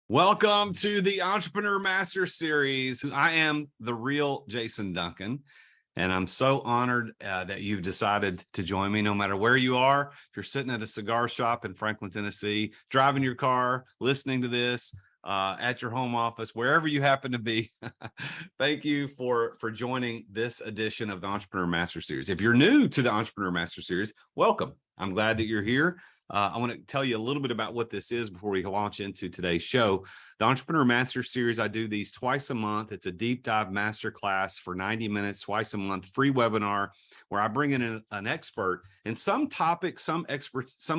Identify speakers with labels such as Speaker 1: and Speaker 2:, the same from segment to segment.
Speaker 1: Welcome to the Entrepreneur Master Series. I am the real Jason Duncan, and I'm so honored that you've decided to join me no matter where you are. If you're sitting at a cigar shop in Franklin, Tennessee, driving your car, listening to this, at your home office, wherever you happen to be, thank you for joining this edition of the Entrepreneur Master Series. If you're new to the Entrepreneur Master Series, welcome. I'm glad that you're here. I want to tell you a little bit about what this is before we launch into today's show. The Entrepreneur Master Series, I do these twice a month. It's a deep dive master class for 90 minutes, twice a month, free webinar where I bring in an expert in some topic, some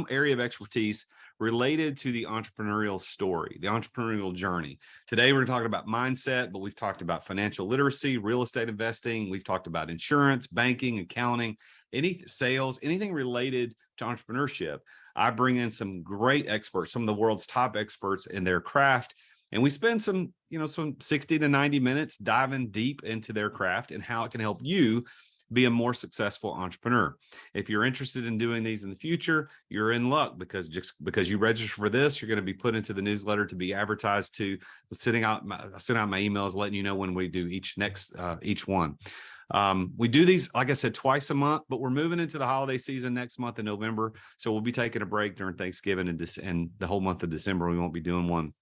Speaker 1: area of expertise related to the entrepreneurial story, the entrepreneurial journey. Today, we're talking about mindset, but we've talked about financial literacy, real estate investing. We've talked about insurance, banking, accounting, sales, anything related to entrepreneurship. I bring in some great experts, some of the world's top experts in their craft. And we spend some 60 to 90 minutes diving deep into their craft and how it can help you be a more successful entrepreneur. If you're interested in doing these in the future, you're in luck because just because you register for this, you're going to be put into the newsletter to be advertised to. Send out my emails letting you know when we do each one. We do these, like I said, twice a month, but we're moving into the holiday season next month in November. So we'll be taking a break during Thanksgiving and the whole month of December. We won't be doing one.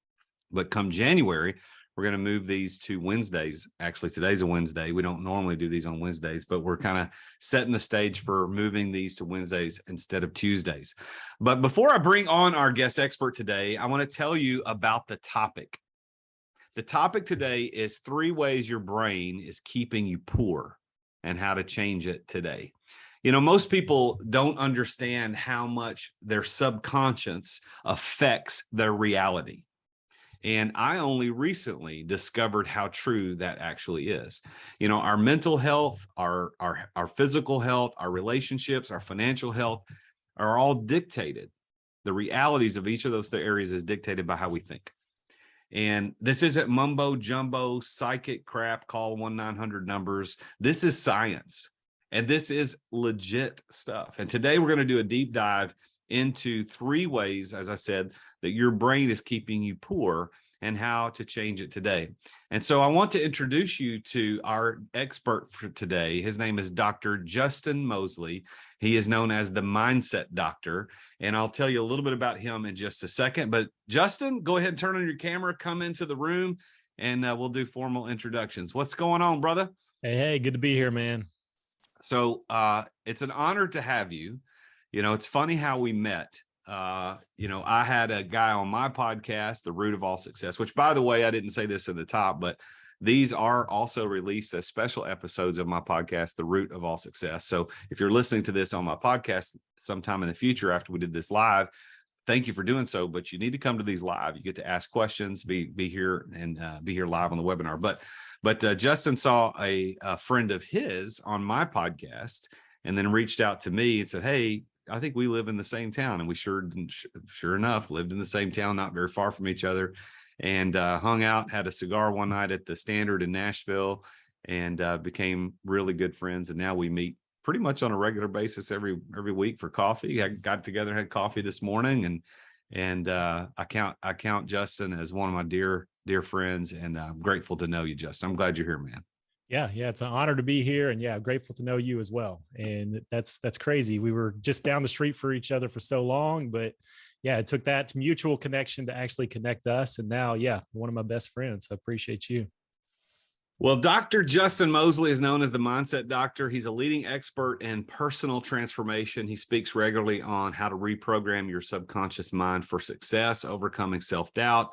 Speaker 1: But come January, we're going to move these to Wednesdays. Actually, today's a Wednesday. We don't normally do these on Wednesdays, but we're kind of setting the stage for moving these to Wednesdays instead of Tuesdays. But before I bring on our guest expert today, I want to tell you about the topic. The topic today is 3 ways your brain is keeping you poor and how to change it today. Most people don't understand how much their subconscious affects their reality. And I only recently discovered how true that actually is. Our mental health, our physical health, our relationships, our financial health are all dictated. The realities of each of those areas is dictated by how we think. And this isn't mumbo jumbo psychic crap, call 1-900 numbers. This is science, and this is legit stuff. And today we're going to do a deep dive into 3 ways, as I said, that your brain is keeping you poor and how to change it today. And so I want to introduce you to our expert for today. His name is Dr. Justin Moseley. He is known as the Mindset Doctor. And I'll tell you a little bit about him in just a second. But Justin, go ahead and turn on your camera, come into the room, and we'll do formal introductions. What's going on, brother?
Speaker 2: Hey, good to be here, man.
Speaker 1: So it's an honor to have you. It's funny how we met. I had a guy on my podcast, The Root of All Success, which, by the way, I didn't say this in the top, but these are also released as special episodes of my podcast, The Root of All Success. So if you're listening to this on my podcast sometime in the future after we did this live, thank you for doing so. But you need to come to these live. You get to ask questions, be here and be here live on the webinar. But Justin saw a friend of his on my podcast and then reached out to me and said, "Hey, I think we live in the same town." And we sure enough lived in the same town, not very far from each other, and hung out, had a cigar one night at the Standard in Nashville, and became really good friends. And now we meet pretty much on a regular basis every week for coffee. I got together, had coffee this morning, and I count Justin as one of my dear friends, and I'm grateful to know you, Justin. I'm glad you're here, man.
Speaker 2: Yeah, it's an honor to be here, and yeah, grateful to know you as well. And that's crazy. We were just down the street for each other for so long, but yeah, it took that mutual connection to actually connect us. And now, yeah, one of my best friends. I appreciate you.
Speaker 1: Well, Dr. Justin Moseley is known as the Mindset Doctor. He's a leading expert in personal transformation. He speaks regularly on how to reprogram your subconscious mind for success, overcoming self-doubt,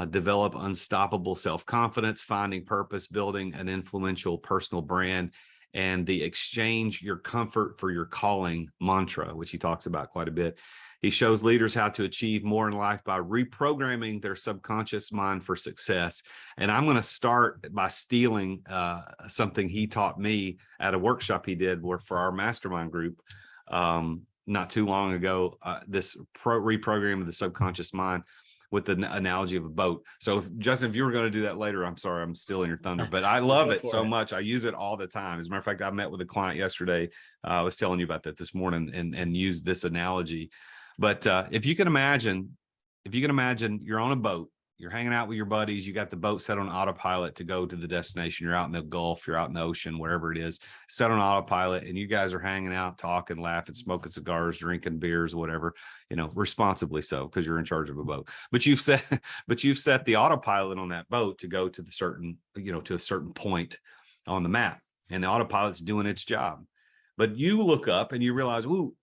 Speaker 1: develop unstoppable self-confidence, finding purpose, building an influential personal brand, and the exchange your comfort for your calling mantra, which he talks about quite a bit. He shows leaders how to achieve more in life by reprogramming their subconscious mind for success. And I'm going to start by stealing something he taught me at a workshop he did for our mastermind group not too long ago, this reprogramming of the subconscious mind with the analogy of a boat. So Justin, if you were going to do that later, I'm sorry, I'm stealing your thunder, but I love it so much. I use it all the time. As a matter of fact, I met with a client yesterday. I was telling you about that this morning and used this analogy. But if you can imagine you're on a boat, You're hanging out with your buddies. You got the boat set on autopilot to go to the destination. You're out in the Gulf, you're out in the ocean, wherever it is, set on autopilot, and you guys are hanging out, talking, laughing, smoking cigars, drinking beers, whatever, responsibly so, because you're in charge of a boat. But you've set the autopilot on that boat to go to the certain, to a certain point on the map, and the autopilot's doing its job. But you look up and you realize, ooh,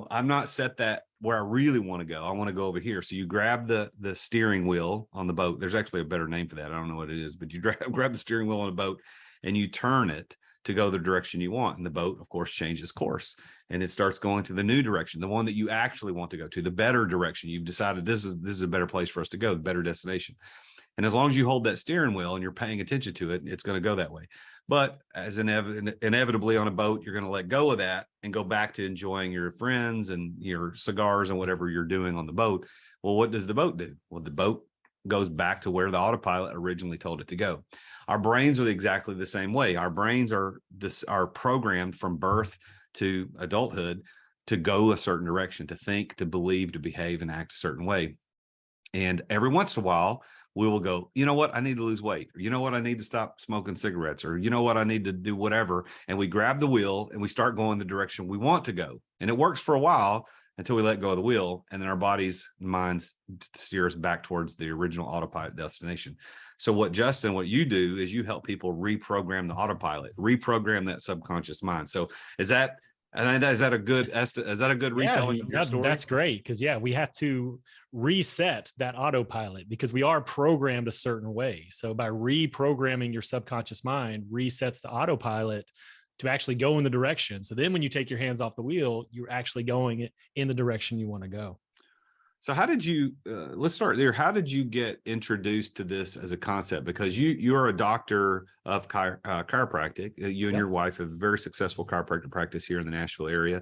Speaker 1: I'm not set that where I really want to go. I want to go over here. So you grab the steering wheel on the boat. There's actually a better name for that. I don't know what it is, but you grab the steering wheel on a boat and you turn it to go the direction you want. And the boat, of course, changes course and it starts going to the new direction, the one that you actually want to go to, the better direction. You've decided this is a better place for us to go, the better destination. And as long as you hold that steering wheel and you're paying attention to it, it's going to go that way. But as inevitably on a boat, you're going to let go of that and go back to enjoying your friends and your cigars and whatever you're doing on the boat. Well, what does the boat do? Well, the boat goes back to where the autopilot originally told it to go. Our brains are exactly the same way. Our brains are programmed from birth to adulthood to go a certain direction, to think, to believe, to behave, and act a certain way. And every once in a while, we will go, you know what, I need to lose weight, or you know what, I need to stop smoking cigarettes, or you know what, I need to do whatever. And we grab the wheel and we start going the direction we want to go. And it works for a while until we let go of the wheel. And then our bodies and minds steer us back towards the original autopilot destination. So what you do is you help people reprogram the autopilot, reprogram that subconscious mind. So is that a good retelling of your story?
Speaker 2: That's great. Cause we have to reset that autopilot because we are programmed a certain way. So by reprogramming your subconscious mind resets the autopilot to actually go in the direction. So then when you take your hands off the wheel, you're actually going in the direction you want to go.
Speaker 1: So how did you, let's start there. How did you get introduced to this as a concept? Because you're a doctor of chiropractic. You and your wife have a very successful chiropractic practice here in the Nashville area.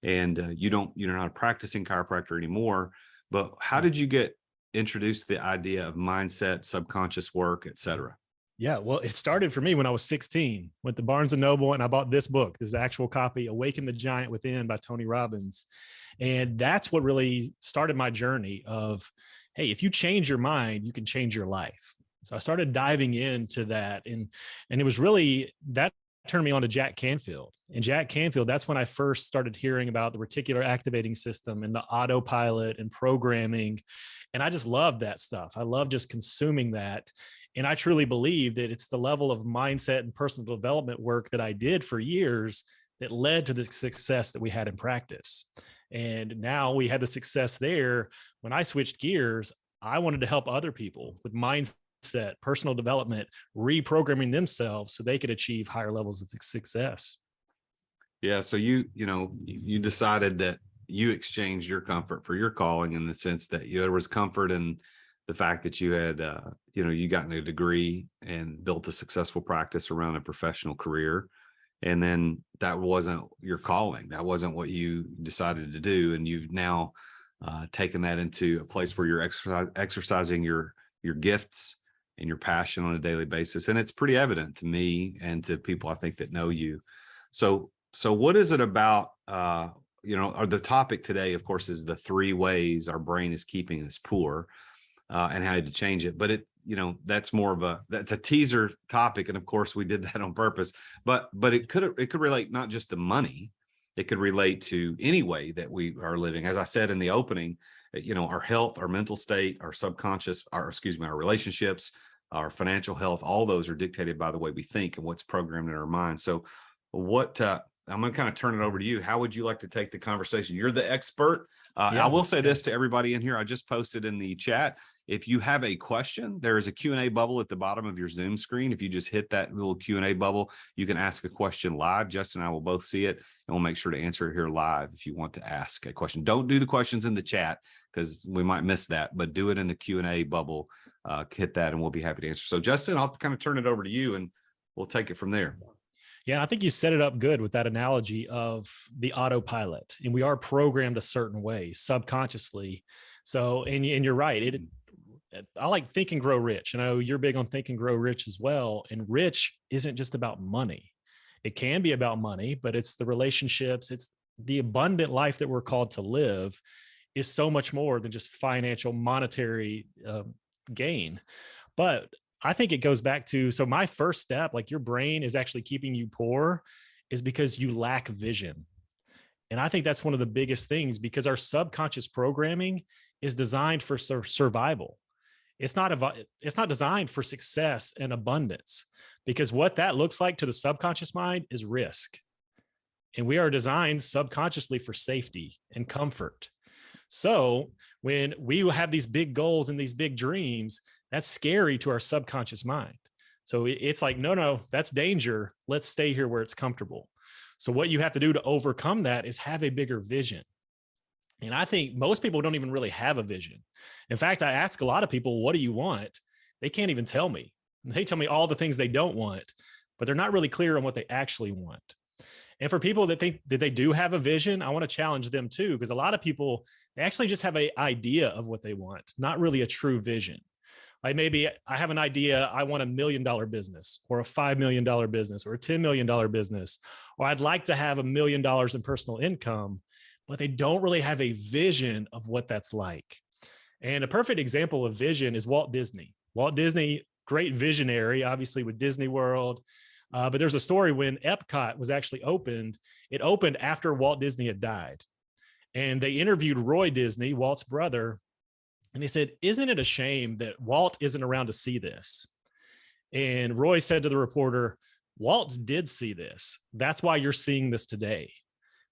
Speaker 1: And you're not a practicing chiropractor anymore, but how did you get introduced to the idea of mindset, subconscious work, et cetera?
Speaker 2: Yeah, well, it started for me when I was 16, went to Barnes & Noble and I bought this book, this actual copy, Awaken the Giant Within by Tony Robbins. And that's what really started my journey of, hey, if you change your mind, you can change your life. So I started diving into that. And it was really, that turned me on to Jack Canfield. And Jack Canfield, that's when I first started hearing about the reticular activating system and the autopilot and programming. And I just loved that stuff. I love just consuming that. And I truly believe that it's the level of mindset and personal development work that I did for years that led to the success that we had in practice. And now we had the success there. When I switched gears, I wanted to help other people with mindset, personal development, reprogramming themselves so they could achieve higher levels of success.
Speaker 1: Yeah. So you decided that you exchanged your comfort for your calling, in the sense that there was comfort in the fact that you had, you gotten a degree and built a successful practice around a professional career. And then that wasn't your calling. That wasn't what you decided to do. And you've now taken that into a place where you're exercising your gifts and your passion on a daily basis. And it's pretty evident to me and to people, I think, that know you. So what is it about, or the topic today, of course, is the 3 ways our brain is keeping us poor, and how to change it. But that's that's a teaser topic. And of course we did that on purpose, but it could relate not just to money. It could relate to any way that we are living. As I said in the opening, our health, our mental state, our subconscious, our relationships, our financial health, all those are dictated by the way we think and what's programmed in our mind. So I'm going to kind of turn it over to you. How would you like to take the conversation? You're the expert. I will say this to everybody in here. I just posted in the chat. If you have a question, there is a Q&A bubble at the bottom of your Zoom screen. If you just hit that little Q&A bubble, you can ask a question live. Justin and I will both see it, and we'll make sure to answer it here live if you want to ask a question. Don't do the questions in the chat because we might miss that, but do it in the Q&A bubble. Hit that and we'll be happy to answer. So Justin, I'll kind of turn it over to you and we'll take it from there.
Speaker 2: Yeah, I think you set it up good with that analogy of the autopilot, and we are programmed a certain way subconsciously. So, and you're right. I like Think and Grow Rich. I know you're big on Think and Grow Rich as well. And rich isn't just about money. It can be about money, but it's the relationships. It's the abundant life that we're called to live is so much more than just financial, monetary gain. But I think it goes back to, so my first step, like your brain is actually keeping you poor, is because you lack vision. And I think that's one of the biggest things, because our subconscious programming is designed for survival. It's not designed for success and abundance, because what that looks like to the subconscious mind is risk. And we are designed subconsciously for safety and comfort. So when we have these big goals and these big dreams, that's scary to our subconscious mind. So it's like, no, that's danger. Let's stay here where it's comfortable. So what you have to do to overcome that is have a bigger vision. And I think most people don't even really have a vision. In fact, I ask a lot of people, what do you want? They can't even tell me. They tell me all the things they don't want, but they're not really clear on what they actually want. And for people that think that they do have a vision, I want to challenge them too, because a lot of people, they actually just have an idea of what they want, not really a true vision. Like maybe I have an idea, I want $1 million business, or a $5 million business, or a $10 million business, or I'd like to have $1 million in personal income, but they don't really have a vision of what that's like. And a perfect example of vision is Walt Disney. Walt Disney, great visionary, obviously with Disney World. But there's a story when Epcot was actually opened. It opened after Walt Disney had died. And they interviewed Roy Disney, Walt's brother. And they said, isn't it a shame that Walt isn't around to see this? And Roy said to the reporter, Walt did see this. That's why you're seeing this today,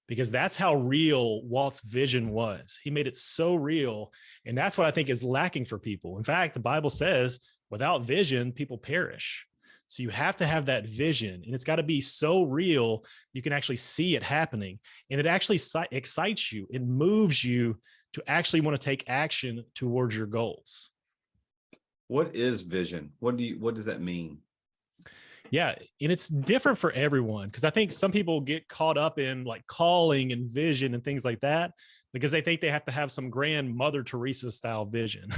Speaker 2: because that's how real Walt's vision was. He made it so real. And that's what I think is lacking for people. In fact, the Bible says, without vision, people perish. So you have to have that vision, and it's got to be so real you can actually see it happening. And it actually excites you. It moves you to actually want to take action towards your goals.
Speaker 1: What is vision? What does that mean?
Speaker 2: Yeah. And it's different for everyone, because I think some people get caught up in like calling and vision and things like that, because they think they have to have some grand Mother Teresa style vision.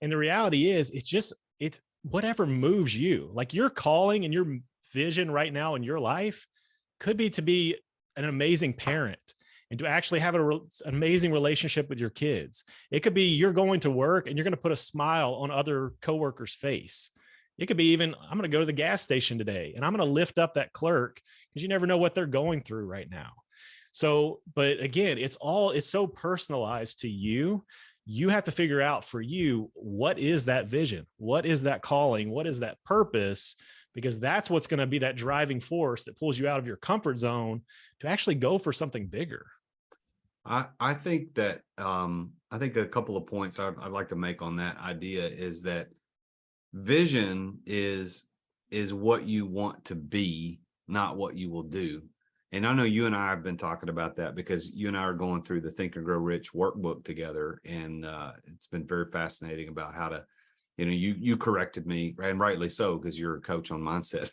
Speaker 2: And the reality is it's whatever moves you. Like your calling and your vision right now in your life could be to be an amazing parent and to actually have an amazing relationship with your kids. It could be you're going to work and you're going to put a smile on other coworkers' face. It could be even, I'm going to go to the gas station today and I'm going to lift up that clerk, because you never know what they're going through right now. So, but again, it's so personalized to you. You have to figure out for you, what is that vision? What is that calling? What is that purpose? Because that's what's going to be that driving force that pulls you out of your comfort zone to actually go for something bigger.
Speaker 1: I think that I think a couple of points I'd like to make on that idea is that vision is what you want to be, not what you will do. And I know you and I have been talking about that, because you and I are going through the Think and Grow Rich workbook together. And it's been very fascinating about how to, you corrected me, and rightly so, because you're a coach on mindset.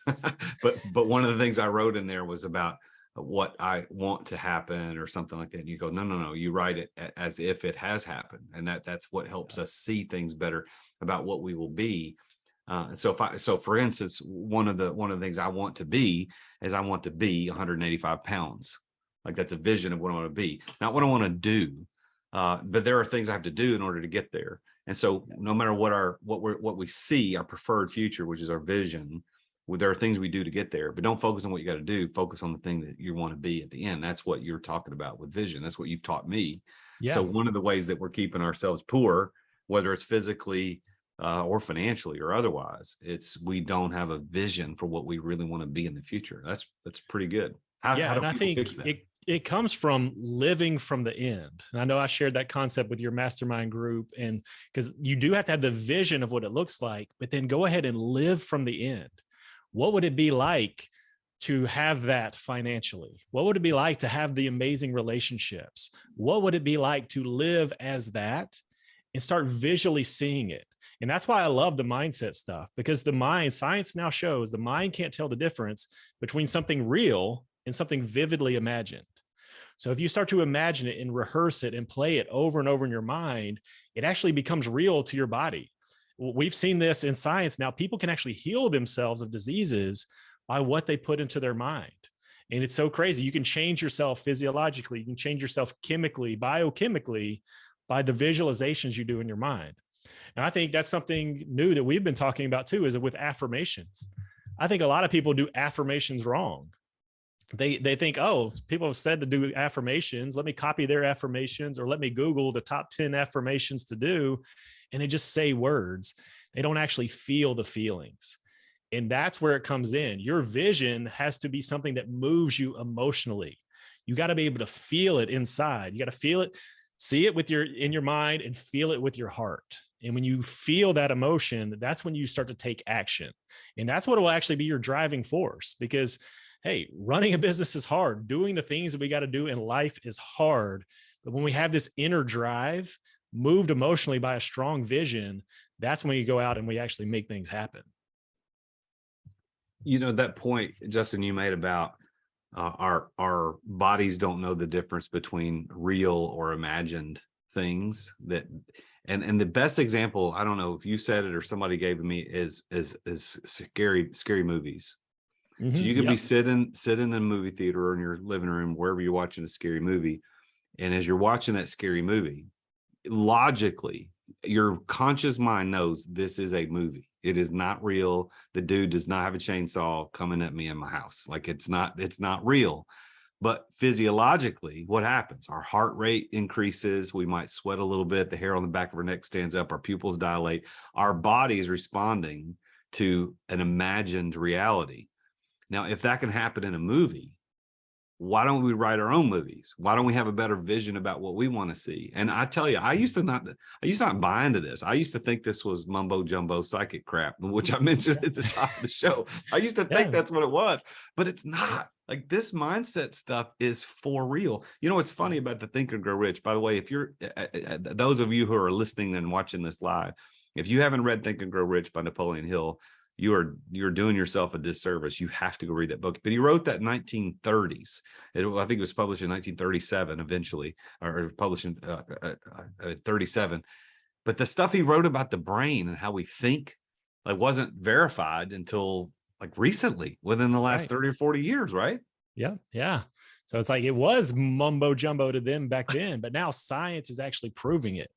Speaker 1: but one of the things I wrote in there was about what I want to happen or something like that. And you go, no, you write it as if it has happened. And that's what helps us see things better about what we will be. So for instance, one of the things I want to be is I want to be 185 pounds. Like that's a vision of what I want to be, not what I want to do. But there are things I have to do in order to get there. And so no matter what we see, our preferred future, which is our vision, there are things we do to get there, but don't focus on what you got to do. Focus on the thing that you want to be at the end. That's what you're talking about with vision. That's what you've taught me. Yeah. So one of the ways that we're keeping ourselves poor, whether it's physically or financially or otherwise, we don't have a vision for what we really want to be in the future. That's pretty good. How do I think fix that?
Speaker 2: It comes from living from the end. And I know I shared that concept with your mastermind group, and because you do have to have the vision of what it looks like, but then go ahead and live from the end. What would it be like to have that financially? What would it be like to have the amazing relationships? What would it be like to live as that and start visually seeing it? And that's why I love the mindset stuff, because science now shows the mind can't tell the difference between something real and something vividly imagined. So if you start to imagine it and rehearse it and play it over and over in your mind, it actually becomes real to your body. We've seen this in science now. People can actually heal themselves of diseases by what they put into their mind. And it's so crazy. You can change yourself physiologically. You can change yourself chemically, biochemically, by the visualizations you do in your mind. And I think that's something new that we've been talking about too, is with affirmations. I think a lot of people do affirmations wrong. They think, oh, people have said to do affirmations. Let me copy their affirmations, or let me Google the top 10 affirmations to do. And they just say words. They don't actually feel the feelings. And that's where it comes in. Your vision has to be something that moves you emotionally. You got to be able to feel it inside. You got to feel it, see it with in your mind, and feel it with your heart. And when you feel that emotion, that's when you start to take action. And that's what will actually be your driving force, because hey, running a business is hard. Doing the things that we got to do in life is hard. But when we have this inner drive, moved emotionally by a strong vision, that's when you go out and we actually make things happen.
Speaker 1: You know, that point, Justin, you made about our bodies don't know the difference between real or imagined things. And the best example, I don't know if you said it or somebody gave me, is scary movies. So you could be sitting in a movie theater or in your living room, wherever you're watching a scary movie. And as you're watching that scary movie, logically, your conscious mind knows this is a movie. It is not real. The dude does not have a chainsaw coming at me in my house. Like it's not real. But physiologically, what happens? Our heart rate increases. We might sweat a little bit. The hair on the back of our neck stands up. Our pupils dilate. Our body is responding to an imagined reality. Now, if that can happen in a movie, why don't we write our own movies? Why don't we have a better vision about what we want to see? And I tell you, I used to not buy into this. I used to think this was mumbo jumbo psychic crap, which I mentioned at the top of the show. I used to think that's what it was, but it's not. Like, this mindset stuff is for real. You know what's funny about the Think and Grow Rich? By the way, if you're those of you who are listening and watching this live, if you haven't read Think and Grow Rich by Napoleon Hill, you're doing yourself a disservice. You have to go read that book. But he wrote that in 1930s. I think it was published in 1937 eventually, or published in 37. But the stuff he wrote about the brain and how we think, like, wasn't verified until like recently, within the last 30 or 40 years, right?
Speaker 2: Yeah. So it's like it was mumbo jumbo to them back then, but now science is actually proving it.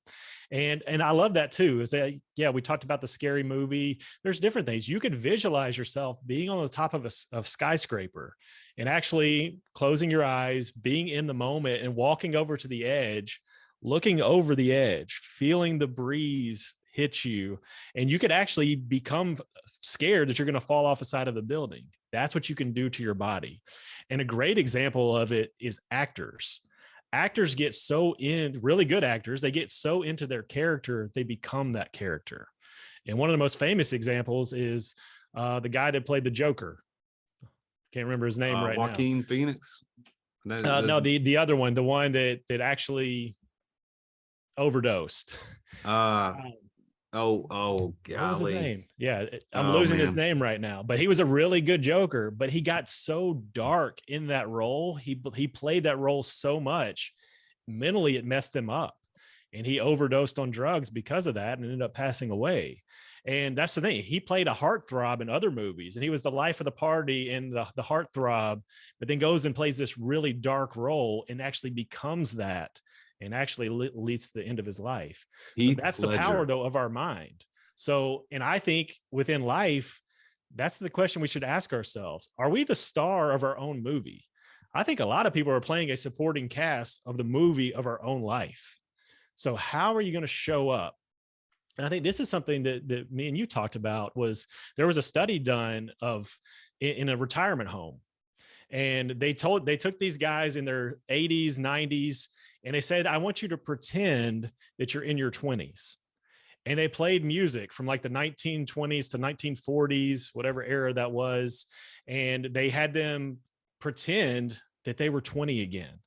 Speaker 2: And I love that too. Is that, yeah, we talked about the scary movie. There's different things. You could visualize yourself being on the top of a skyscraper and actually closing your eyes, being in the moment and walking over to the edge, looking over the edge, feeling the breeze hit you. And you could actually become scared that you're going to fall off the side of the building. That's what you can do to your body. And a great example of it is actors. Actors get really good actors, they get so into their character, they become that character. And one of the most famous examples is the guy that played the Joker. Can't remember his name right now.
Speaker 1: Joaquin Phoenix?
Speaker 2: No, the other one, the one that actually overdosed.
Speaker 1: Oh, golly.
Speaker 2: What was his name? Yeah, I'm losing his name right now. But he was a really good Joker. But he got so dark in that role. He played that role so much. Mentally, it messed him up. And he overdosed on drugs because of that and ended up passing away. And that's the thing. He played a heartthrob in other movies. And he was the life of the party and the heartthrob. But then goes and plays this really dark role and actually becomes that. And actually leads to the end of his life. So that's the power, though, of our mind. So, and I think within life, that's the question we should ask ourselves. Are we the star of our own movie? I think a lot of people are playing a supporting cast of the movie of our own life. So how are you going to show up? And I think this is something that me and you talked about. Was there was a study done in a retirement home. And they took these guys in their 80s, 90s, and they said, I want you to pretend that you're in your 20s. And they played music from like the 1920s to 1940s, whatever era that was. And they had them pretend that they were 20 again.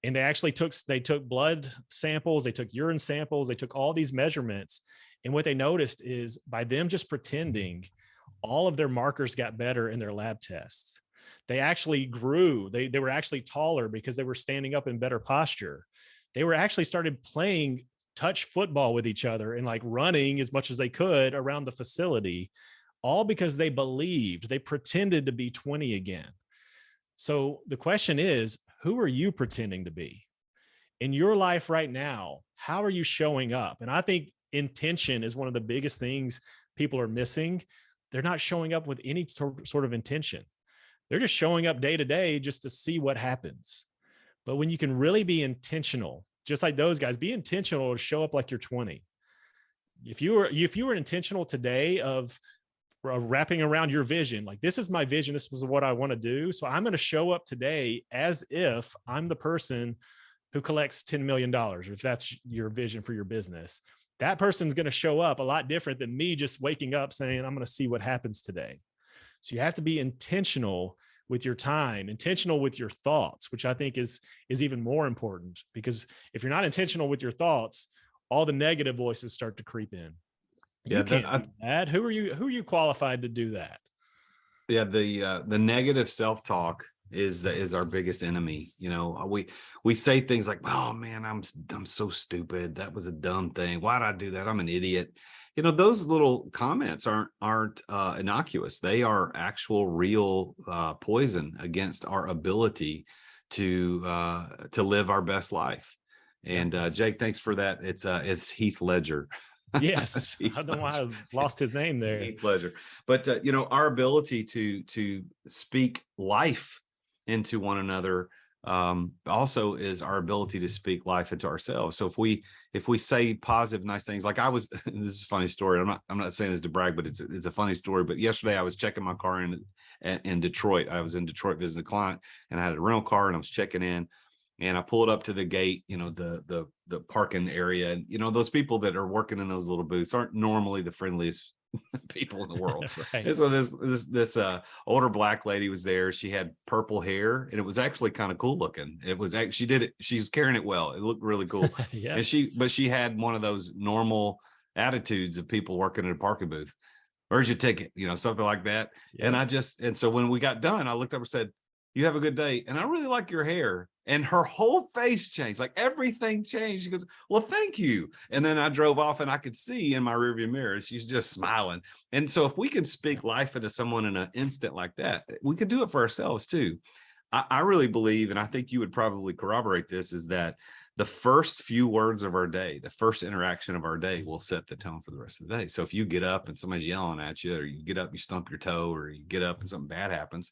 Speaker 2: And they actually took blood samples, they took urine samples, they took all these measurements. And what they noticed is by them just pretending, all of their markers got better in their lab tests. They actually grew. They were actually taller because they were standing up in better posture. They were actually started playing touch football with each other and like running as much as they could around the facility, all because they believed, they pretended to be 20 again. So the question is, who are you pretending to be? In your life right now, how are you showing up? And I think intention is one of the biggest things people are missing. They're not showing up with any sort of intention. They're just showing up day to day just to see what happens. But when you can really be intentional, just like those guys, be intentional to show up like you're 20. If you were intentional today of wrapping around your vision, like, this is my vision, this was what I want to do, so I'm going to show up today as if I'm the person who collects $10 million, or if that's your vision for your business. That person's going to show up a lot different than me just waking up saying, I'm going to see what happens today. So you have to be intentional with your time, intentional with your thoughts, which I think is even more important, because if you're not intentional with your thoughts, all the negative voices start to creep in.
Speaker 1: Yeah,
Speaker 2: You can't do that. Who are you qualified to do that?
Speaker 1: Yeah, the negative self-talk is our biggest enemy. You know, we say things like, "Oh man, I'm so stupid. That was a dumb thing. Why did I do that? I'm an idiot." You know, those little comments aren't innocuous. They are actual, real poison against our ability to live our best life. And Jake, thanks for that. It's Heath Ledger.
Speaker 2: Yes, I don't know why I lost his name there.
Speaker 1: Heath Ledger. But you know, our ability to speak life into one another also is our ability to speak life into ourselves. So if we say positive, nice things, like I was, this is a funny story. I'm not saying this to brag, but it's a funny story. But yesterday I was checking my car in Detroit. I was in Detroit visiting a client, and I had a rental car, and I was checking in. And I pulled up to the gate, you know, the parking area. And, you know, those people that are working in those little booths aren't normally the friendliest people in the world.
Speaker 2: Right.
Speaker 1: And so this older Black lady was there. She had purple hair, and it was actually kind of cool looking. It was actually, she did it. She's carrying it well. It looked really cool.
Speaker 2: Yeah.
Speaker 1: And she had one of those normal attitudes of people working in a parking booth. Where's your ticket? You know, something like that.
Speaker 2: Yep.
Speaker 1: And so when we got done, I looked up and said, "You have a good day. And I really like your hair." And her whole face changed, like everything changed. She goes, "Well, thank you." And then I drove off, and I could see in my rearview mirror, she's just smiling. And so if we can speak life into someone in an instant like that, we could do it for ourselves too. I really believe, and I think you would probably corroborate this, is that the first few words of our day, the first interaction of our day, will set the tone for the rest of the day. So if you get up and somebody's yelling at you, or you get up, you stump your toe, or you get up and something bad happens,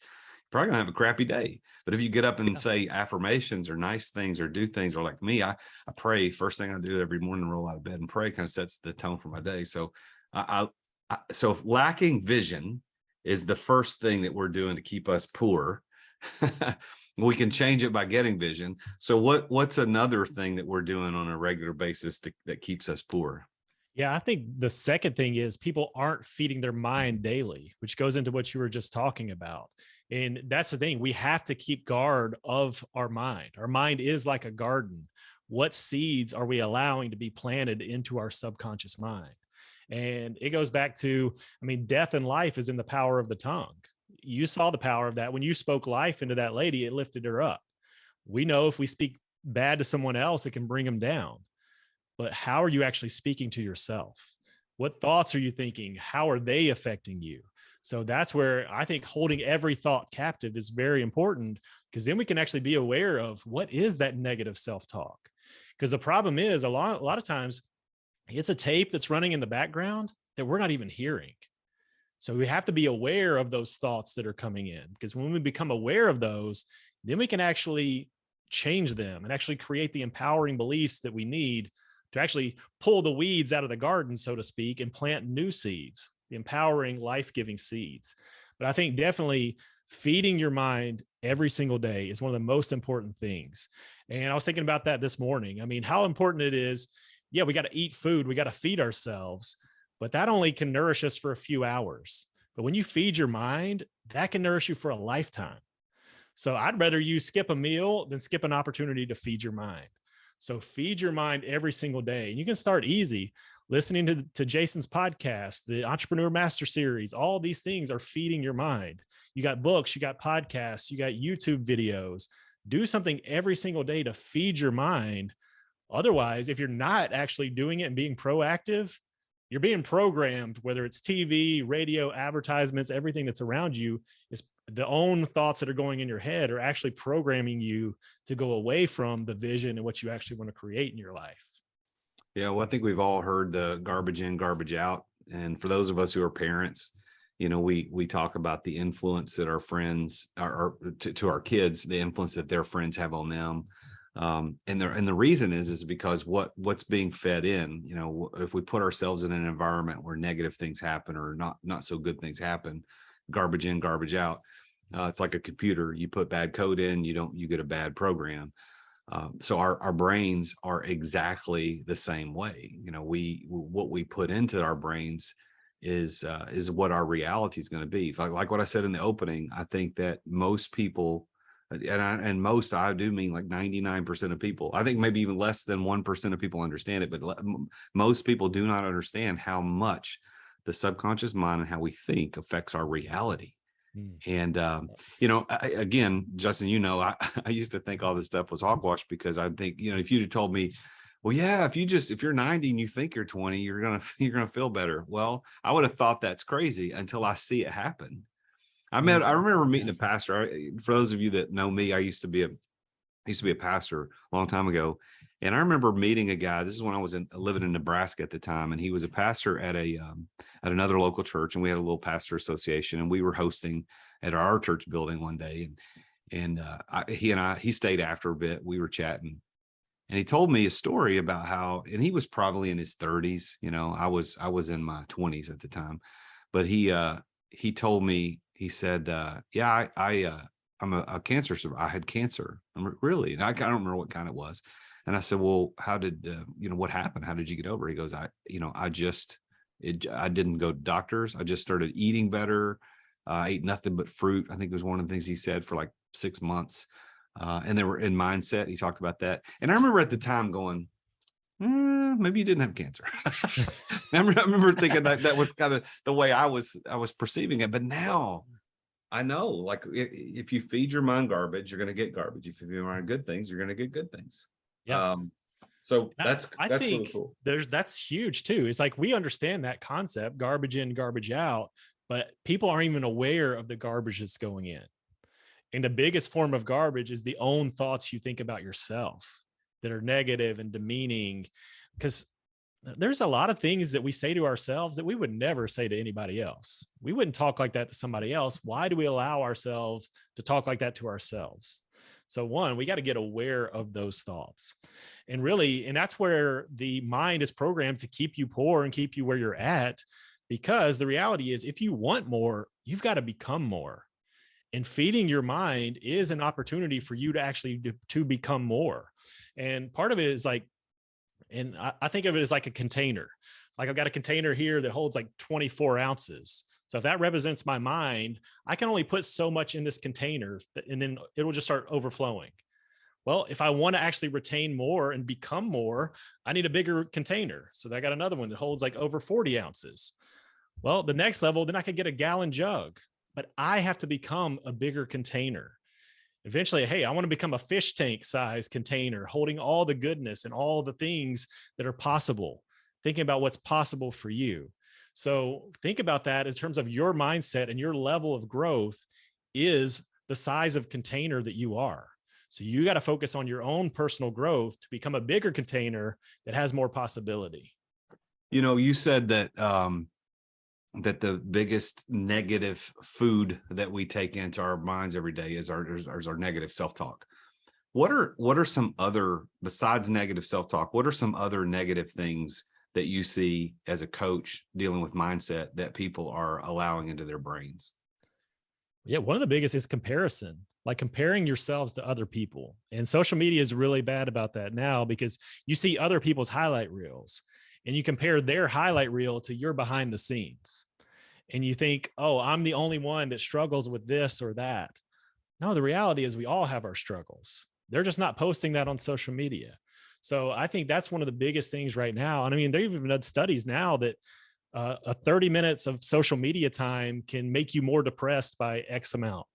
Speaker 1: probably gonna have a crappy day. But if you get up and say affirmations or nice things or do things, or like me, I pray first thing I do every morning, roll out of bed and pray, kind of sets the tone for my day. So so if lacking vision is the first thing that we're doing to keep us poor, we can change it by getting vision. So what's another thing that we're doing on a regular basis that keeps us poor?
Speaker 2: Yeah, I think the second thing is people aren't feeding their mind daily, which goes into what you were just talking about. And that's the thing. We have to keep guard of our mind. Our mind is like a garden. What seeds are we allowing to be planted into our subconscious mind? And it goes back to, I mean, death and life is in the power of the tongue. You saw the power of that. When you spoke life into that lady, it lifted her up. We know if we speak bad to someone else, it can bring them down. But how are you actually speaking to yourself? What thoughts are you thinking? How are they affecting you? So that's where I think holding every thought captive is very important, because then we can actually be aware of what is that negative self-talk. Because the problem is a lot of times it's a tape that's running in the background that we're not even hearing. So we have to be aware of those thoughts that are coming in, because when we become aware of those, then we can actually change them and actually create the empowering beliefs that we need to actually pull the weeds out of the garden, so to speak, and plant new seeds, the empowering, life-giving seeds. But I think definitely feeding your mind every single day is one of the most important things. And I was thinking about that this morning. I mean, how important it is. Yeah, we got to eat food. We got to feed ourselves, but that only can nourish us for a few hours. But when you feed your mind, that can nourish you for a lifetime. So I'd rather you skip a meal than skip an opportunity to feed your mind. So feed your mind every single day. And you can start easy, listening to Jason's podcast, the Entrepreneur Master Series. All these things are feeding your mind. You got books, you got podcasts, you got YouTube videos. Do something every single day to feed your mind. Otherwise, if you're not actually doing it and being proactive, you're being programmed, whether it's TV, radio, advertisements, everything that's around you is the own thoughts that are going in your head are actually programming you to go away from the vision and what you actually want to create in your life.
Speaker 1: Yeah, well, I think we've all heard the garbage in, garbage out. And for those of us who are parents, we talk about the influence that our friends are to our kids, the influence that their friends have on them. And the reason is because what's being fed in, if we put ourselves in an environment where negative things happen or not so good things happen, garbage in, garbage out. It's like a computer. You put bad code in, you get a bad program. So our brains are exactly the same way. What we put into our brains is what our reality is going to be. Like what I said in the opening, I think that most people, I do mean like 99% of people. I think maybe even less than 1% of people understand it, but most people do not understand how much the subconscious mind and how we think affects our reality. And, again, Justin, I used to think all this stuff was hogwash because I think, if you'd have told me, well, yeah, if you're 90 and you think you're 20, you're going to feel better. Well, I would have thought that's crazy until I see it happen. I remember meeting a pastor. For those of you that know me, I used to be a pastor a long time ago. And I remember meeting a guy. This is when I was living in Nebraska at the time. And he was a pastor at another local church. And we had a little pastor association, and we were hosting at our church building one day. He stayed after a bit. We were chatting, and he told me a story about how, and he was probably in his 30s. I was in my 20s at the time, but he told me, he said, yeah, I'm a cancer survivor. I had cancer. I'm really, and I don't remember what kind it was. And I said, well, how did, what happened? How did you get over it? He goes, I didn't go to doctors. I just started eating better. I ate nothing but fruit. I think it was one of the things he said for like 6 months. And they were in mindset. He talked about that. And I remember at the time going, maybe you didn't have cancer. I remember thinking that was kind of the way I was perceiving it. But now I know, like, if you feed your mind garbage, you're going to get garbage. If you feed your mind good things, you're going to get good things.
Speaker 2: Yeah.
Speaker 1: So
Speaker 2: I
Speaker 1: that's
Speaker 2: think
Speaker 1: really cool.
Speaker 2: That's huge too. It's like we understand that concept, garbage in, garbage out, but people aren't even aware of the garbage that's going in. And the biggest form of garbage is the own thoughts you think about yourself that are negative and demeaning, because there's a lot of things that we say to ourselves that we would never say to anybody else. We wouldn't talk like that to somebody else. Why do we allow ourselves to talk like that to ourselves? So one, we got to get aware of those thoughts. And that's where the mind is programmed to keep you poor and keep you where you're at. Because the reality is, if you want more, you've got to become more. And feeding your mind is an opportunity for you to actually to become more. And part of it is like, and I think of it as like a container. Like I've got a container here that holds like 24 ounces. So if that represents my mind, I can only put so much in this container, and then it will just start overflowing. Well, if I want to actually retain more and become more, I need a bigger container. So I got another one that holds like over 40 ounces. Well, the next level, then I could get a gallon jug, but I have to become a bigger container. Eventually, hey, I want to become a fish tank size container holding all the goodness and all the things that are possible, thinking about what's possible for you. So think about that in terms of your mindset, and your level of growth is the size of container that you are. So you got to focus on your own personal growth to become a bigger container that has more possibility.
Speaker 1: You said that that the biggest negative food that we take into our minds every day is our negative self-talk. What are some other, besides negative self-talk, what are some other negative things that you see as a coach dealing with mindset that people are allowing into their brains?
Speaker 2: Yeah, one of the biggest is comparison, like comparing yourselves to other people. And social media is really bad about that now, because you see other people's highlight reels and you compare their highlight reel to your behind the scenes. And you think, oh, I'm the only one that struggles with this or that. No, the reality is we all have our struggles. They're just not posting that on social media. So I think that's one of the biggest things right now. And I mean, they've even done studies now that a 30 minutes of social media time can make you more depressed by X amount.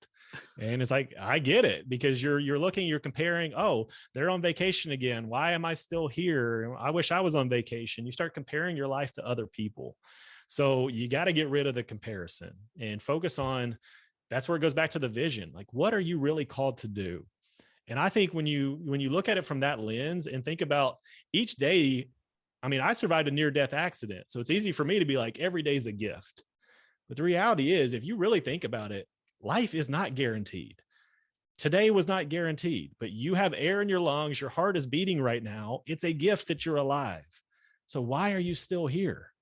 Speaker 2: And it's like, I get it, because you're comparing, oh, they're on vacation again. Why am I still here? I wish I was on vacation. You start comparing your life to other people. So you got to get rid of the comparison and focus on, that's where it goes back to the vision. Like, what are you really called to do? And I think when you look at it from that lens and think about each day, I mean, I survived a near-death accident, so it's easy for me to be like, every day's a gift. But the reality is, if you really think about it, life is not guaranteed. Today was not guaranteed, but you have air in your lungs. Your heart is beating right now. It's a gift that you're alive. So why are you still here?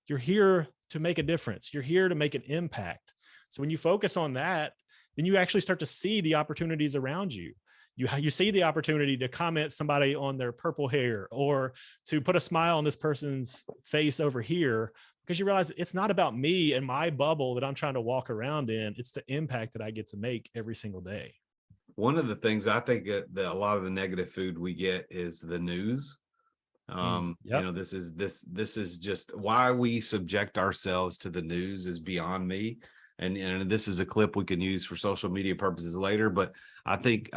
Speaker 2: You're here to make a difference. You're here to make an impact. So when you focus on that, then you actually start to see the opportunities around you. You see the opportunity to comment somebody on their purple hair, or to put a smile on this person's face over here, because you realize it's not about me and my bubble that I'm trying to walk around in. It's the impact that I get to make every single day.
Speaker 1: One of the things I think that a lot of the negative food we get is the news.
Speaker 2: Yep.
Speaker 1: This is just why we subject ourselves to the news is beyond me. And this is a clip we can use for social media purposes later, but I think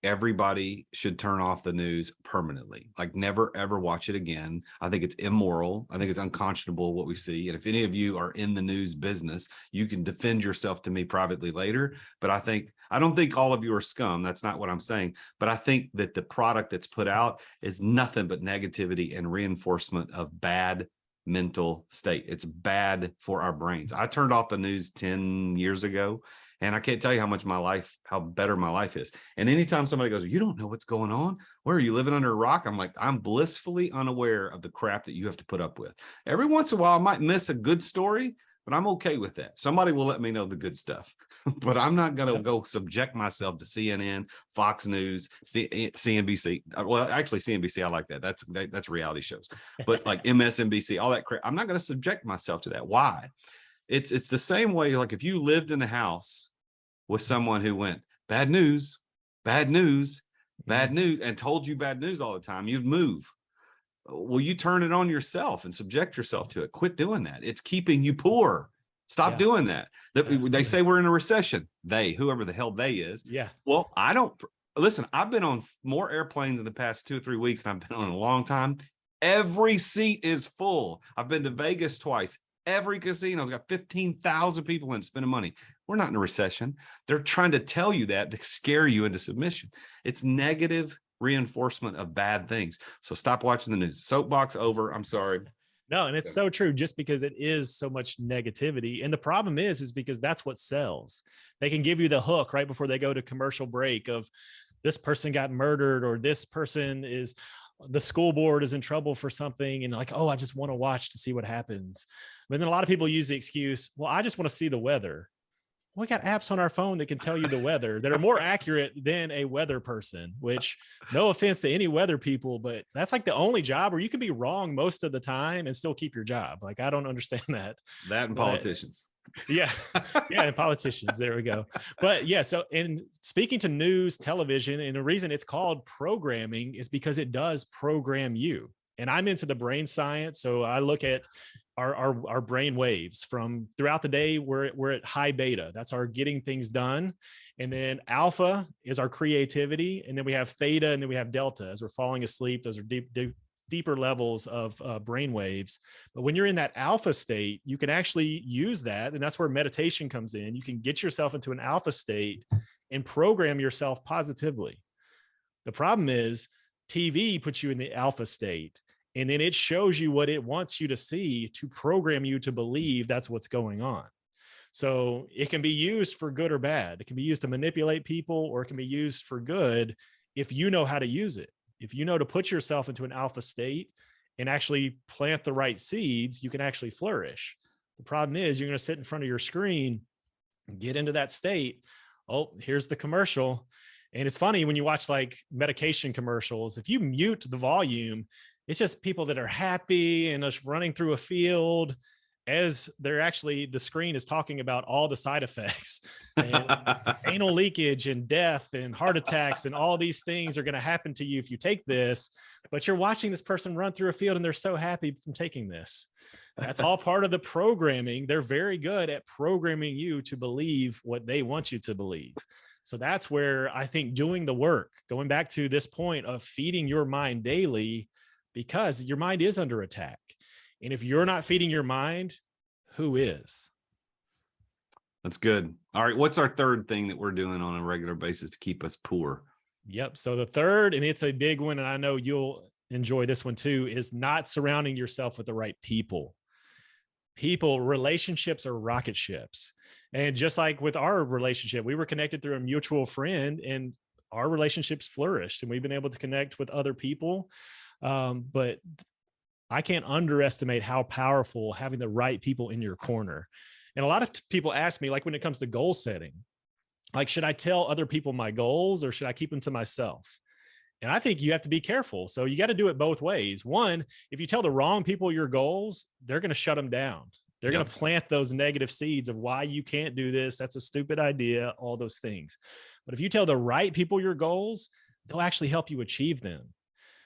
Speaker 1: everybody should turn off the news permanently. Like, never ever watch it again. I think it's immoral. I think it's unconscionable what we see. And if any of you are in the news business, you can defend yourself to me privately later. But I don't think all of you are scum. That's not what I'm saying. But I think that the product that's put out is nothing but negativity and reinforcement of bad mental state. It's bad for our brains. I turned off the news 10 years ago, and I can't tell you how better my life is. And anytime somebody goes, you don't know what's going on, where are you, living under a rock? I'm like, I'm blissfully unaware of the crap that you have to put up with. Every once in a while, I might miss a good story, but I'm okay with that. Somebody will let me know the good stuff, but I'm not going to go subject myself to CNN, Fox News, CNBC. Well, actually CNBC, I like that. That's reality shows, but like MSNBC, all that crap. I'm not going to subject myself to that. Why? It's the same way. Like, if you lived in a house with someone who went, bad news, bad news, bad news, and told you bad news all the time, you'd move. Well, you turn it on yourself and subject yourself to it. Quit doing that. It's keeping you poor. Stop doing that. They say we're in a recession. Whoever the hell they is.
Speaker 2: Yeah.
Speaker 1: Well, I don't listen. I've been on more airplanes in the past 2 or 3 weeks than I've been on in a long time. Every seat is full. I've been to Vegas twice. Every casino's got 15,000 people in spending money. We're not in a recession. They're trying to tell you that to scare you into submission. It's negative reinforcement of bad things. So stop watching the news. Soapbox over. I'm sorry.
Speaker 2: No, and it's so true, just because it is so much negativity. And the problem is because that's what sells. They can give you the hook right before they go to commercial break of, this person got murdered, or this person is, the school board is in trouble for something. And like, oh, I just want to watch to see what happens. But then a lot of people use the excuse, well, I just want to see the weather. We got apps on our phone that can tell you the weather that are more accurate than a weather person, which, no offense to any weather people, but that's like the only job where you can be wrong most of the time and still keep your job. Like, I don't understand that.
Speaker 1: That and politicians.
Speaker 2: Yeah. Yeah. And politicians. There we go. But yeah. So, in speaking to news, television, and the reason it's called programming is because it does program you. And I'm into the brain science. So I look at our brain waves from throughout the day. We're at high beta. That's our getting things done. And then alpha is our creativity. And then we have theta, and then we have delta as we're falling asleep. Those are deeper levels of brain waves. But when you're in that alpha state, you can actually use that. And that's where meditation comes in. You can get yourself into an alpha state and program yourself positively. The problem is TV puts you in the alpha state, and then it shows you what it wants you to see to program you to believe that's what's going on. So it can be used for good or bad. It can be used to manipulate people, or it can be used for good if you know how to use it. If you know to put yourself into an alpha state and actually plant the right seeds, you can actually flourish. The problem is you're going to sit in front of your screen and get into that state. Oh, here's the commercial. And it's funny when you watch like medication commercials, if you mute the volume, it's just people that are happy and just running through a field as they're actually, the screen is talking about all the side effects and anal leakage and death and heart attacks and all these things are going to happen to you if you take this, but you're watching this person run through a field and they're so happy from taking this. That's all part of the programming. They're very good at programming you to believe what they want you to believe. So that's where I think doing the work, going back to this point of feeding your mind daily, because your mind is under attack. And if you're not feeding your mind, who is?
Speaker 1: That's good. All right. What's our third thing that we're doing on a regular basis to keep us poor?
Speaker 2: Yep. So the third, and it's a big one, and I know enjoy this one too, is not surrounding yourself with the right people. Relationships are rocket ships. And just like with our relationship, we were connected through a mutual friend, and our relationships flourished, and we've been able to connect with other people. But I can't underestimate how powerful having the right people in your corner. And a lot of people ask me, like when it comes to goal setting, like, should I tell other people my goals or should I keep them to myself? And I think you have to be careful. So you got to do it both ways. One, if you tell the wrong people your goals, they're going to shut them down. They're going to plant those negative seeds of why you can't do this. That's a stupid idea, all those things. But if you tell the right people your goals, they'll actually help you achieve them.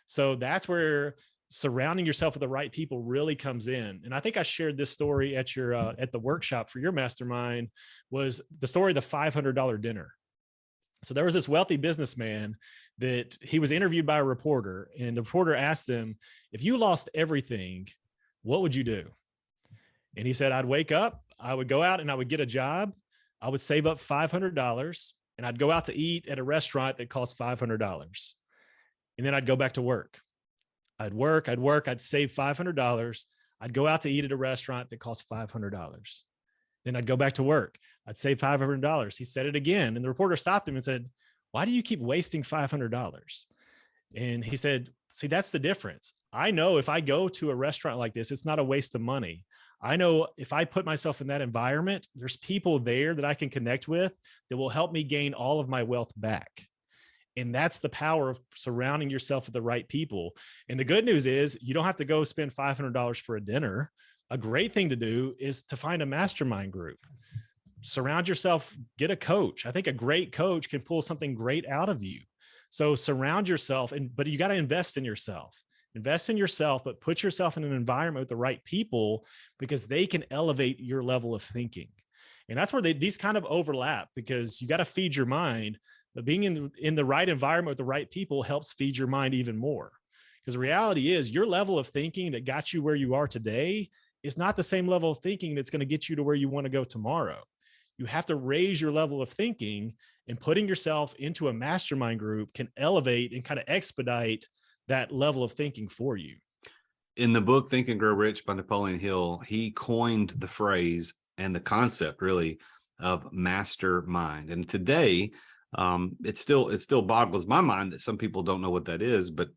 Speaker 2: So that's where surrounding yourself with the right people really comes in. And I think I shared this story at your at the workshop for your mastermind, was the story of the $500 dinner. So there was this wealthy businessman that he was interviewed by a reporter, and the reporter asked him, if you lost everything, what would you do? And he said, I'd wake up, I would go out and I would get a job. I would save up $500 and I'd go out to eat at a restaurant that costs $500. And then I'd go back to work. I'd work, I'd save $500. I'd go out to eat at a restaurant that costs $500. Then I'd go back to work. I'd save $500. He said it again. And the reporter stopped him and said, why do you keep wasting $500? And he said, see, that's the difference. I know if I go to a restaurant like this, it's not a waste of money. I know if I put myself in that environment, there's people there that I can connect with that will help me gain all of my wealth back. And that's the power of surrounding yourself with the right people. And the good news is you don't have to go spend $500 for a dinner. A great thing to do is to find a mastermind group. Surround yourself, get a coach. I think a great coach can pull something great out of you. So surround yourself, but you got to invest in yourself. Invest in yourself, but put yourself in an environment with the right people, because they can elevate your level of thinking. And that's where these kind of overlap, because you got to feed your mind, but being in the right environment with the right people helps feed your mind even more. Because the reality is your level of thinking that got you where you are today is not the same level of thinking that's going to get you to where you want to go tomorrow. You have to raise your level of thinking, and putting yourself into a mastermind group can elevate and kind of expedite that level of thinking for you.
Speaker 1: In the book, Think and Grow Rich by Napoleon Hill, he coined the phrase and the concept really of mastermind. And today, it still boggles my mind that some people don't know what that is, but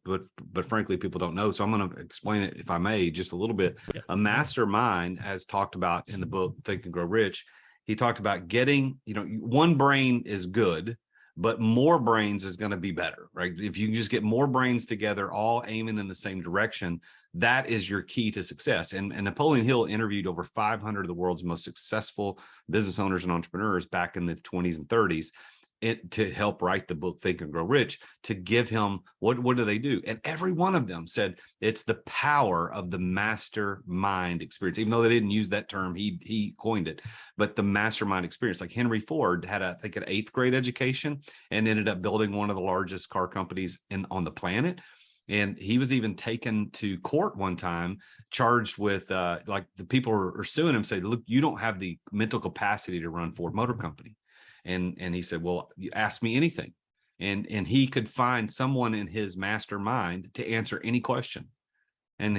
Speaker 1: frankly, people don't know. So I'm going to explain it, if I may, just a little bit. Yeah. A mastermind, as talked about in the book, Think and Grow Rich, he talked about getting, one brain is good, but more brains is going to be better, right? If you just get more brains together, all aiming in the same direction, that is your key to success. And Napoleon Hill interviewed over 500 of the world's most successful business owners and entrepreneurs back in the 20s and 30s. To help write the book, Think and Grow Rich, to give him what do they do? And every one of them said it's the power of the mastermind experience. Even though they didn't use that term, he coined it. But the mastermind experience, like Henry Ford had I think an 8th grade education and ended up building one of the largest car companies on the planet. And he was even taken to court one time, charged with like the people are suing him, say, look, you don't have the mental capacity to run Ford Motor Company. And he said, well, you ask me anything. And he could find someone in his mastermind to answer any question. And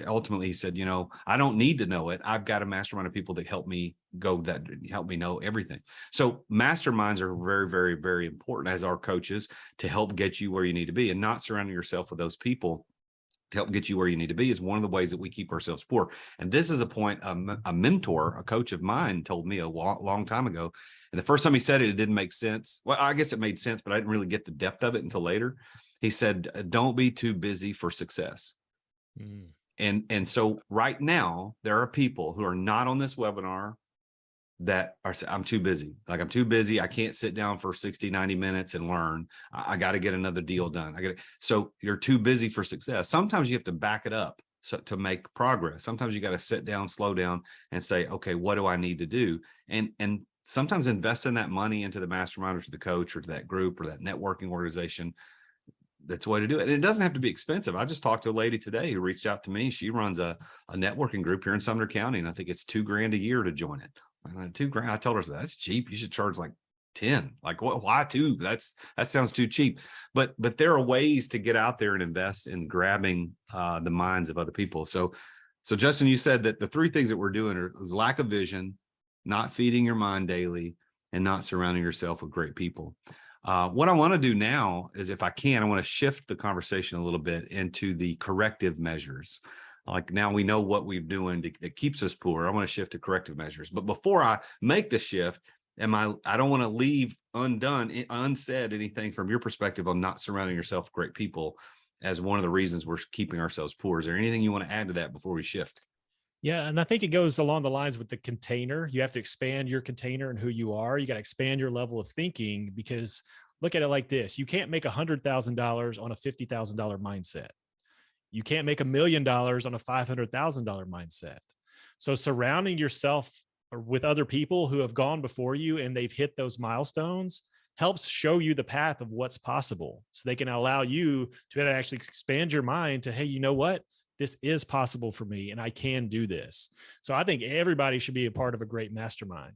Speaker 1: ultimately he said, I don't need to know it. I've got a mastermind of people that help me know everything. So masterminds are very, very, very important as our coaches to help get you where you need to be, and not surrounding yourself with those people to help get you where you need to be is one of the ways that we keep ourselves poor. And this is a point a mentor, a coach of mine told me a long time ago. And the first time he said it, it didn't make sense. Well, I guess it made sense, but I didn't really get the depth of it until later. He said, don't be too busy for success. And so right now, there are people who are not on this webinar that are, I'm too busy. Like, I'm too busy. I can't sit down for 60, 90 minutes and learn. I got to get another deal done. So you're too busy for success. Sometimes you have to back it up to make progress. Sometimes you got to sit down, slow down and say, okay, what do I need to do? And sometimes invest in that money into the mastermind or to the coach or to that group or that networking organization. That's the way to do it. And it doesn't have to be expensive. I just talked to a lady today who reached out to me. She runs a networking group here in Sumner County, and I think it's $2,000 a year to join it. $2,000. I told her, that's cheap. You should charge like 10. Like, what? Why 2? That sounds too cheap. But there are ways to get out there and invest in grabbing the minds of other people. So Justin, you said that the 3 things that we're doing is lack of vision, not feeding your mind daily, and not surrounding yourself with great people. What I want to do now is, if I can, I want to shift the conversation a little bit into the corrective measures. Like, now we know what we're doing that keeps us poor. I want to shift to corrective measures. But before I make the shift, I don't want to leave unsaid anything from your perspective on not surrounding yourself with great people as one of the reasons we're keeping ourselves poor. Is there anything you want to add to that before we shift?
Speaker 2: Yeah. And I think it goes along the lines with the container. You have to expand your container and who you are. You got to expand your level of thinking, because look at it like this. You can't make $100,000 on a $50,000 mindset. You can't make $1 million on a $500,000 mindset. So surrounding yourself with other people who have gone before you and they've hit those milestones helps show you the path of what's possible. So they can allow you to actually expand your mind to, hey, you know what? This is possible for me and I can do this. So I think everybody should be a part of a great mastermind.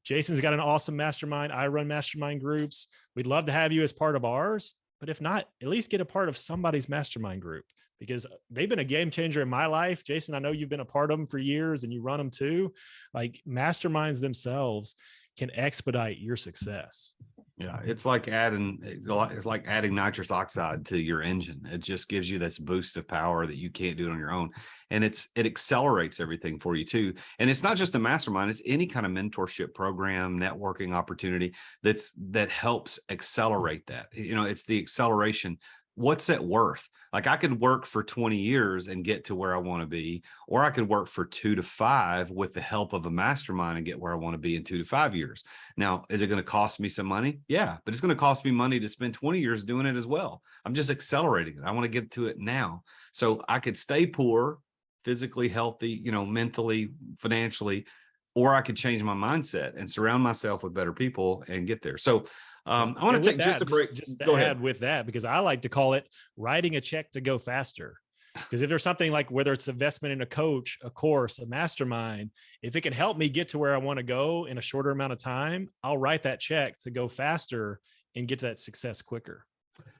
Speaker 2: Jason's got an awesome mastermind. I run mastermind groups. We'd love to have you as part of ours, but if not, at least get a part of somebody's mastermind group, because they've been a game changer in my life. Jason, I know you've been a part of them for years and you run them too. Like, masterminds themselves can expedite your success.
Speaker 1: Yeah, it's like adding nitrous oxide to your engine. It just gives you this boost of power that you can't do it on your own. And it accelerates everything for you too. And it's not just a mastermind, it's any kind of mentorship program, networking opportunity that helps accelerate that. It's the acceleration. What's it worth? Like, I could work for 20 years and get to where I want to be, or I could work for 2 to 5 with the help of a mastermind and get where I want to be in 2 to 5 years. Now, is it going to cost me some money? Yeah, but it's going to cost me money to spend 20 years doing it as well. I'm just accelerating it. I want to get to it now. So I could stay poor, physically healthy, mentally, financially, or I could change my mindset and surround myself with better people and get there. So I want to take just a break.
Speaker 2: Just to
Speaker 1: Go
Speaker 2: add
Speaker 1: ahead
Speaker 2: with that, because I like to call it writing a check to go faster. Because if there's something like, whether it's investment in a coach, a course, a mastermind, if it can help me get to where I want to go in a shorter amount of time, I'll write that check to go faster and get to that success quicker.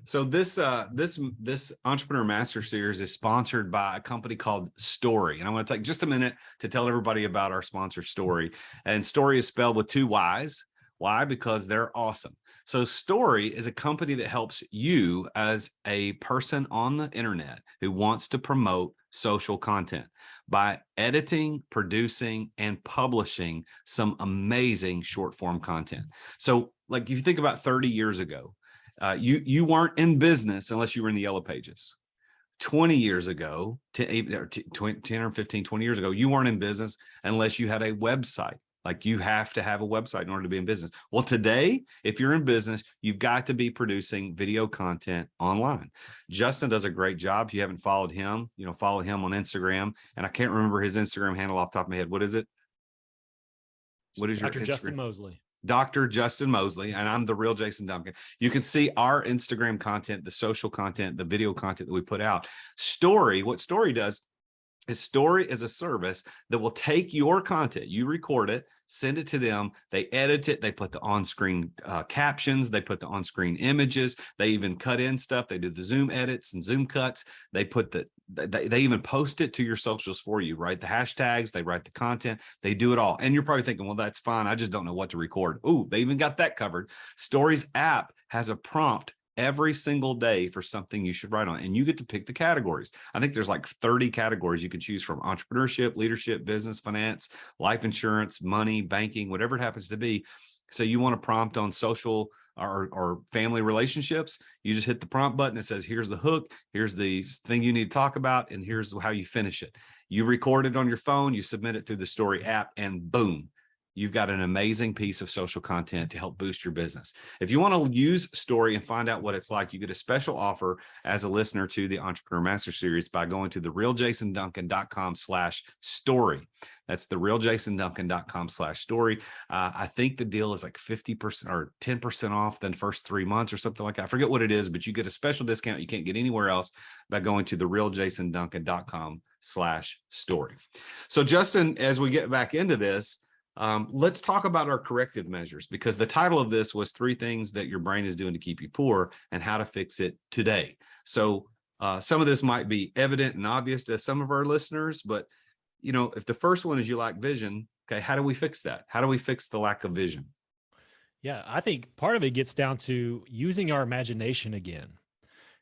Speaker 1: So this Entrepreneur Master Series is sponsored by a company called Story. And I want to take just a minute to tell everybody about our sponsor, Story. And Story is spelled with 2 Y's. Why? Because they're awesome. So Story is a company that helps you as a person on the internet who wants to promote social content by editing, producing, and publishing some amazing short form content. So, like, if you think about 30 years ago, you weren't in business unless you were in the Yellow Pages. 20 years ago, 10 or 15, 20 years ago, you weren't in business unless you had a website. Like, you have to have a website in order to be in business. Well, today, if you're in business, you've got to be producing video content online. Justin does a great job. If you haven't followed him, follow him on Instagram. And I can't remember his Instagram handle off the top of my head. What is it? What is
Speaker 2: Dr.
Speaker 1: your
Speaker 2: Justin Moseley?
Speaker 1: Dr. Justin Moseley, and I'm the real Jason Duncan. You can see our Instagram content, the social content, the video content that we put out. What Story does is Story is a service that will take your content, you record it, send it to them, they edit it, they put the on-screen captions, they put the on-screen images, they even cut in stuff, they do the Zoom edits and Zoom cuts, they even post it to your socials for you, write the hashtags, they write the content, they do it all. And you're probably thinking, well, that's fine, I just don't know what to record. Ooh, they even got that covered. Story's app has a prompt every single day for something you should write on, and you get to pick the categories. I think there's like 30 categories you can choose from: entrepreneurship, leadership, business, finance, life insurance, money, banking, whatever it happens to be. So you want to prompt on social or family relationships, you just hit the prompt button. It says, here's the hook, here's the thing you need to talk about, and here's how you finish it. You record it on your phone, you submit it through the Story app, and boom, you've got an amazing piece of social content to help boost your business. If you want to use Story and find out what it's like, you get a special offer as a listener to the Entrepreneur Master Series by going to therealjasonduncan.com/story. That's therealjasonduncan.com/story. I think the deal is like 50% or 10% off the first 3 months or something like that. I forget what it is, but you get a special discount you can't get anywhere else by going to therealjasonduncan.com/story. So Justin, as we get back into this, Let's talk about our corrective measures, because the title of this was 3 things that your brain is doing to keep you poor and how to fix it today. So some of this might be evident and obvious to some of our listeners, but if the first one is you lack vision, okay, how do we fix that? How do we fix the lack of vision?
Speaker 2: Yeah, I think part of it gets down to using our imagination again.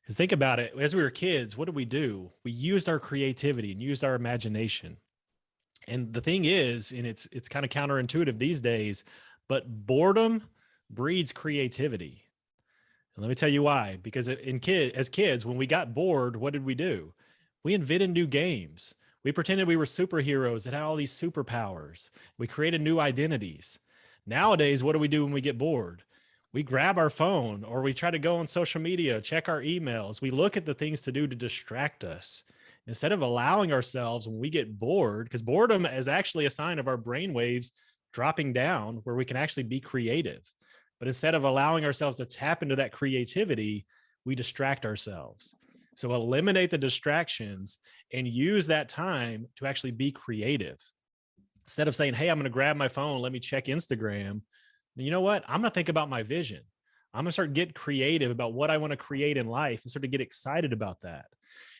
Speaker 2: Because think about it, as we were kids, what did we do? We used our creativity and used our imagination. And the thing is, and it's kind of counterintuitive these days, but boredom breeds creativity. And let me tell you why. Because as kids, when we got bored, what did we do? We invented new games. We pretended we were superheroes that had all these superpowers. We created new identities. Nowadays, what do we do when we get bored? We grab our phone, or we try to go on social media, check our emails. We look at the things to do to distract us instead of allowing ourselves, when we get bored, because boredom is actually a sign of our brain waves dropping down where we can actually be creative. But instead of allowing ourselves to tap into that creativity, we distract ourselves. So eliminate the distractions and use that time to actually be creative. Instead of saying, hey, I'm going to grab my phone, let me check Instagram. And you know what? I'm going to think about my vision. I'm going to start get creative about what I want to create in life and sort of get excited about that.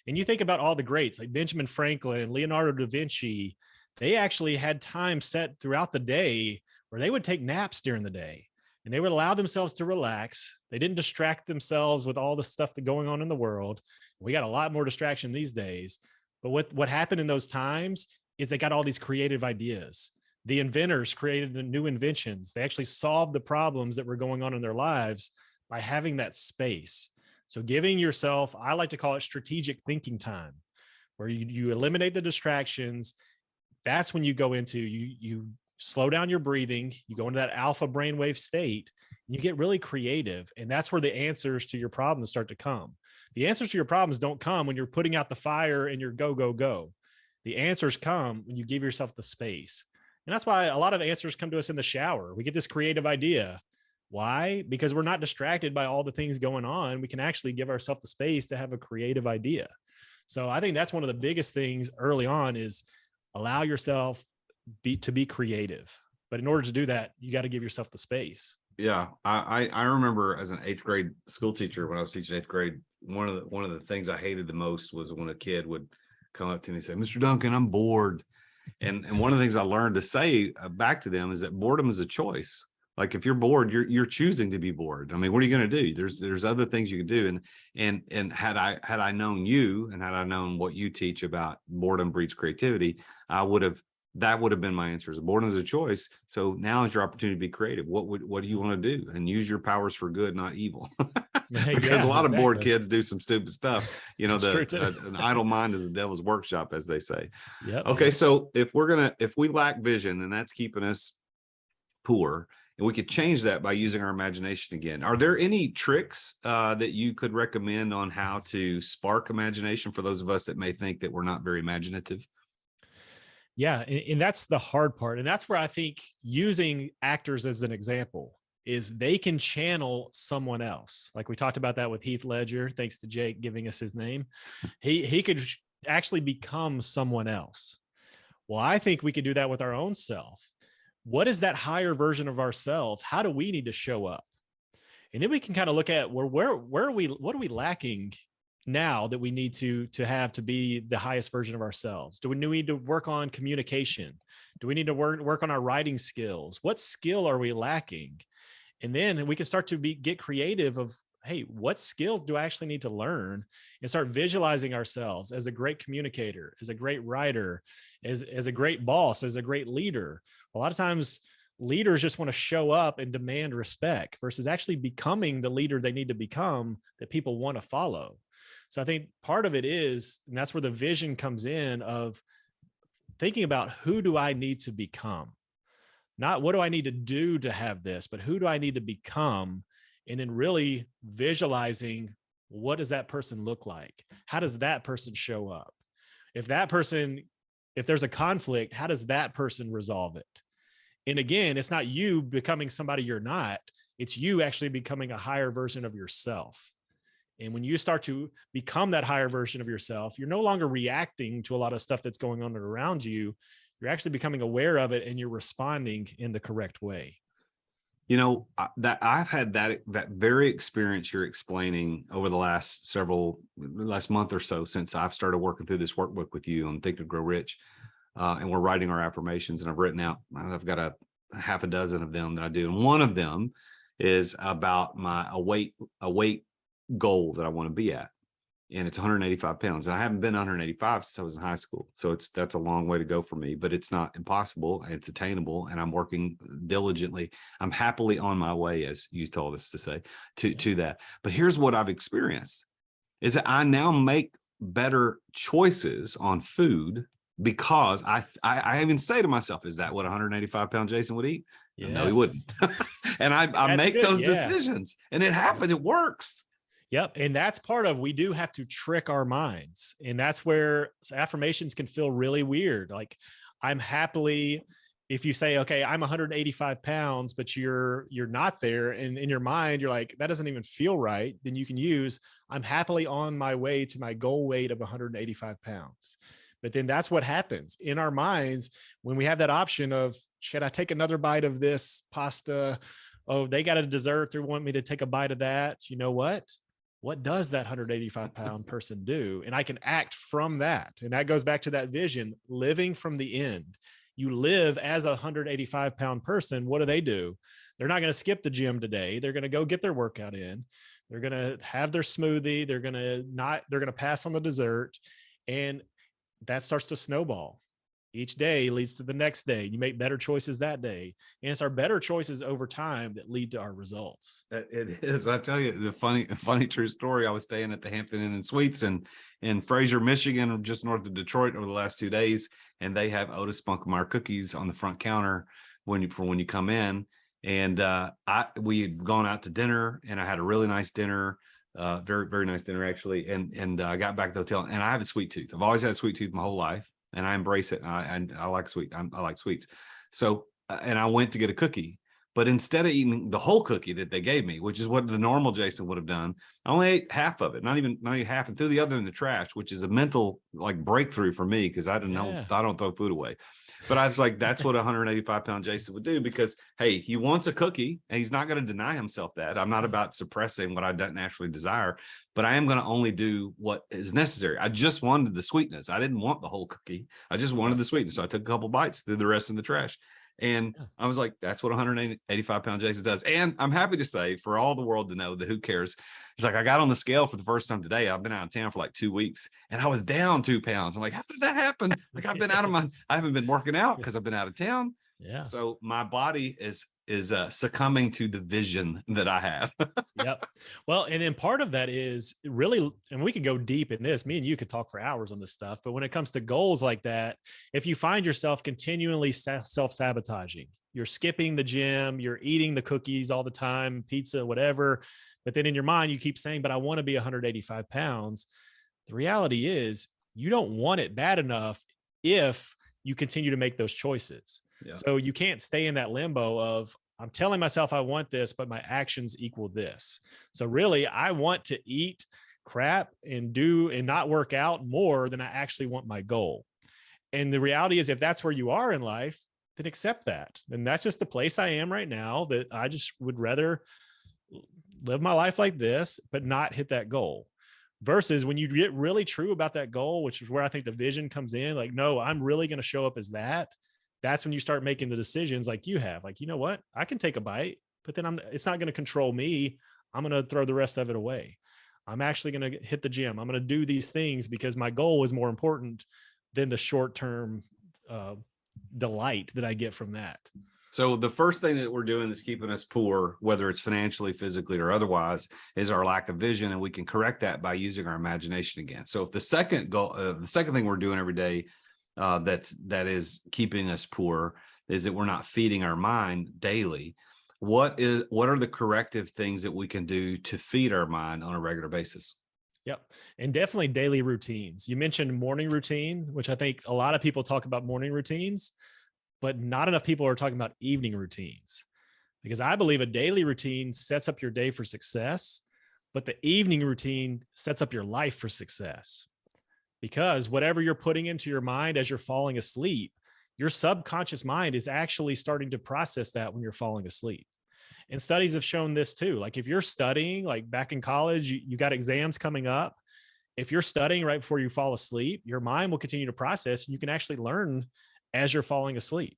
Speaker 2: And you think about all the greats like Benjamin Franklin, Leonardo da Vinci. They actually had time set throughout the day where they would take naps during the day and they would allow themselves to relax. They didn't distract themselves with all the stuff that's going on in the world. We got a lot more distraction these days. But what happened in those times is they got all these creative ideas. The inventors created the new inventions. They actually solved the problems that were going on in their lives by having that space. So giving yourself, I like to call it strategic thinking time, where you eliminate the distractions. That's when you go into, you slow down your breathing, you go into that alpha brainwave state, and you get really creative. And that's where the answers to your problems start to come. The answers to your problems don't come when you're putting out the fire and you're go, go, go. The answers come when you give yourself the space. And that's why a lot of answers come to us in the shower. We get this creative idea. Why? Because we're not distracted by all the things going on. We can actually give ourselves the space to have a creative idea. So I think that's one of the biggest things early on is allow yourself to be creative. But in order to do that, you got to give yourself the space.
Speaker 1: Yeah, I remember as an 8th grade school teacher, when I was teaching 8th grade, one of the things I hated the most was when a kid would come up to me and say, Mr. Duncan, I'm bored. And one of the things I learned to say back to them is that boredom is a choice. Like if you're bored, you're choosing to be bored. I mean, what are you going to do? There's other things you can do. And had I known you and had I known what you teach about boredom breeds creativity, that would have been my answer. Boredom is a choice. So now is your opportunity to be creative. What do you want to do? And use your powers for good, not evil. Because a lot of bored kids do some stupid stuff. An idle mind is the devil's workshop, as they say.
Speaker 2: Yeah.
Speaker 1: Okay. So if we lack vision and that's keeping us poor, and we could change that by using our imagination again. Are there any tricks that you could recommend on how to spark imagination for those of us that may think that we're not very imaginative?
Speaker 2: Yeah. And that's the hard part. And that's where I think using actors as an example is they can channel someone else. Like we talked about that with Heath Ledger, thanks to Jake giving us his name. He could actually become someone else. Well, I think we could do that with our own self. What is that higher version of ourselves? How do we need to show up? And then we can kind of look at where are we, what are we lacking now that we need to have to be the highest version of ourselves? Do we need to work on communication? Do we need to work on our writing skills? What skill are we lacking? And then we can start to get creative of, hey, what skills do I actually need to learn, and start visualizing ourselves as a great communicator, as a great writer, as a great boss, as a great leader. A lot of times leaders just want to show up and demand respect versus actually becoming the leader they need to become that people want to follow. So I think part of it is, and that's where the vision comes in, of thinking about who do I need to become? Not what do I need to do to have this, but who do I need to become? And then really visualizing, what does that person look like? How does that person show up? If there's a conflict, how does that person resolve it? And again, it's not you becoming somebody you're not, it's you actually becoming a higher version of yourself. And when you start to become that higher version of yourself, you're no longer reacting to a lot of stuff that's going on around you. you're actually becoming aware of it and you're responding in the correct way.
Speaker 1: That I've had that very experience you're explaining over the last month or so, since I've started working through this workbook with you on Think and Grow Rich. And we're writing our affirmations, and I've got a half a dozen of them that I do. And one of them is about a weight goal that I want to be at. And it's 185 pounds. And I haven't been 185 since I was in high school. So that's a long way to go for me, but it's not impossible. It's attainable. And I'm working diligently. I'm happily on my way, as you told us to say, to that. But here's what I've experienced is that I now make better choices on food, because I even say to myself, is that what 185-pound Jason would eat? Yes. No, he wouldn't. And I make good. Those decisions, and it happens. It works.
Speaker 2: Yep. And that's part of, we do have to trick our minds. And that's where affirmations can feel really weird. Like, I'm happily, if you say, okay, I'm 185 pounds, but you're not there. And in your mind, you're like, that doesn't even feel right. Then you can use, I'm happily on my way to my goal weight of 185 pounds. But then that's what happens in our minds when we have that option of, should I take another bite of this pasta? Oh, they got a dessert. They want me to take a bite of that. You know what? What does that 185-pound person do? And I can act from that. And that goes back to that vision, living from the end. You live as a 185-pound person. What do? They're not going to skip the gym today. They're going to go get their workout in. They're going to have their smoothie. They're going to pass on the dessert. And that starts to snowball. Each day leads to the next day. You make better choices that day. And it's our better choices over time that lead to our results.
Speaker 1: It is. I tell you, the funny true story. I was staying at the Hampton Inn and Suites in Fraser, Michigan, just north of Detroit, over the last 2 days. And they have Otis Spunkmeyer cookies on the front counter when you come in. And we had gone out to dinner, and I had a really nice dinner. Very, very nice dinner, actually. And I got back to the hotel, and I have a sweet tooth. I've always had a sweet tooth my whole life, and I embrace it. And I like I like sweets. So, and I went to get a cookie, but instead of eating the whole cookie that they gave me, which is what the normal Jason would have done, I only ate half of it, not even half, and threw the other in the trash, which is a mental breakthrough for me, because I didn't know, I don't throw food away. But I was like, that's what a 185-pound Jason would do, because, hey, he wants a cookie, and he's not going to deny himself that. I'm not about suppressing what I don't naturally desire, but I am going to only do what is necessary. I just wanted the sweetness. I didn't want the whole cookie. I just wanted the sweetness. So I took a couple bites, threw the rest in the trash. And I was like, that's what 185-pound Jason does. And I'm happy to say, for all the world to know, that who cares? It's like, I got on the scale for the first time today. I've been out of town for 2 weeks, and I was down 2 pounds. I'm like, how did that happen? I've been out of I haven't been working out because I've been out of town. Yeah. So my body is succumbing to the vision that I have.
Speaker 2: Yep. Well, and then part of that is really, and we could go deep in this, me and you could talk for hours on this stuff, but when it comes to goals like that, if you find yourself continually self-sabotaging, you're skipping the gym, you're eating the cookies all the time, pizza, whatever, but then in your mind, you keep saying, but I want to be 185 pounds. The reality is you don't want it bad enough if you continue to make those choices. Yeah. So you can't stay in that limbo of, I'm telling myself I want this, but my actions equal this. So really, I want to eat crap and not work out more than I actually want my goal. And the reality is, if that's where you are in life, then accept that. And that's just the place I am right now, that I just would rather live my life like this, but not hit that goal. Versus when you get really true about that goal, which is where I think the vision comes in, no, I'm really going to show up as that. That's when you start making the decisions like you have, you know what, I can take a bite, but then it's not going to control me. I'm going to throw the rest of it away. I'm actually going to hit the gym. I'm going to do these things because my goal is more important than the short-term delight that I get from that.
Speaker 1: So the first thing that we're doing that's keeping us poor, whether it's financially, physically, or otherwise, is our lack of vision. And we can correct that by using our imagination again. So if the second thing we're doing every day that is keeping us poor is that we're not feeding our mind daily, what are the corrective things that we can do to feed our mind on a regular basis?
Speaker 2: Yep. And definitely daily routines. You mentioned morning routine, which I think a lot of people talk about morning routines, but not enough people are talking about evening routines, because I believe a daily routine sets up your day for success, but the evening routine sets up your life for success. Because whatever you're putting into your mind as you're falling asleep, your subconscious mind is actually starting to process that when you're falling asleep. And studies have shown this too. Like if you're studying, like back in college, you got exams coming up. If you're studying right before you fall asleep, your mind will continue to process and you can actually learn as you're falling asleep.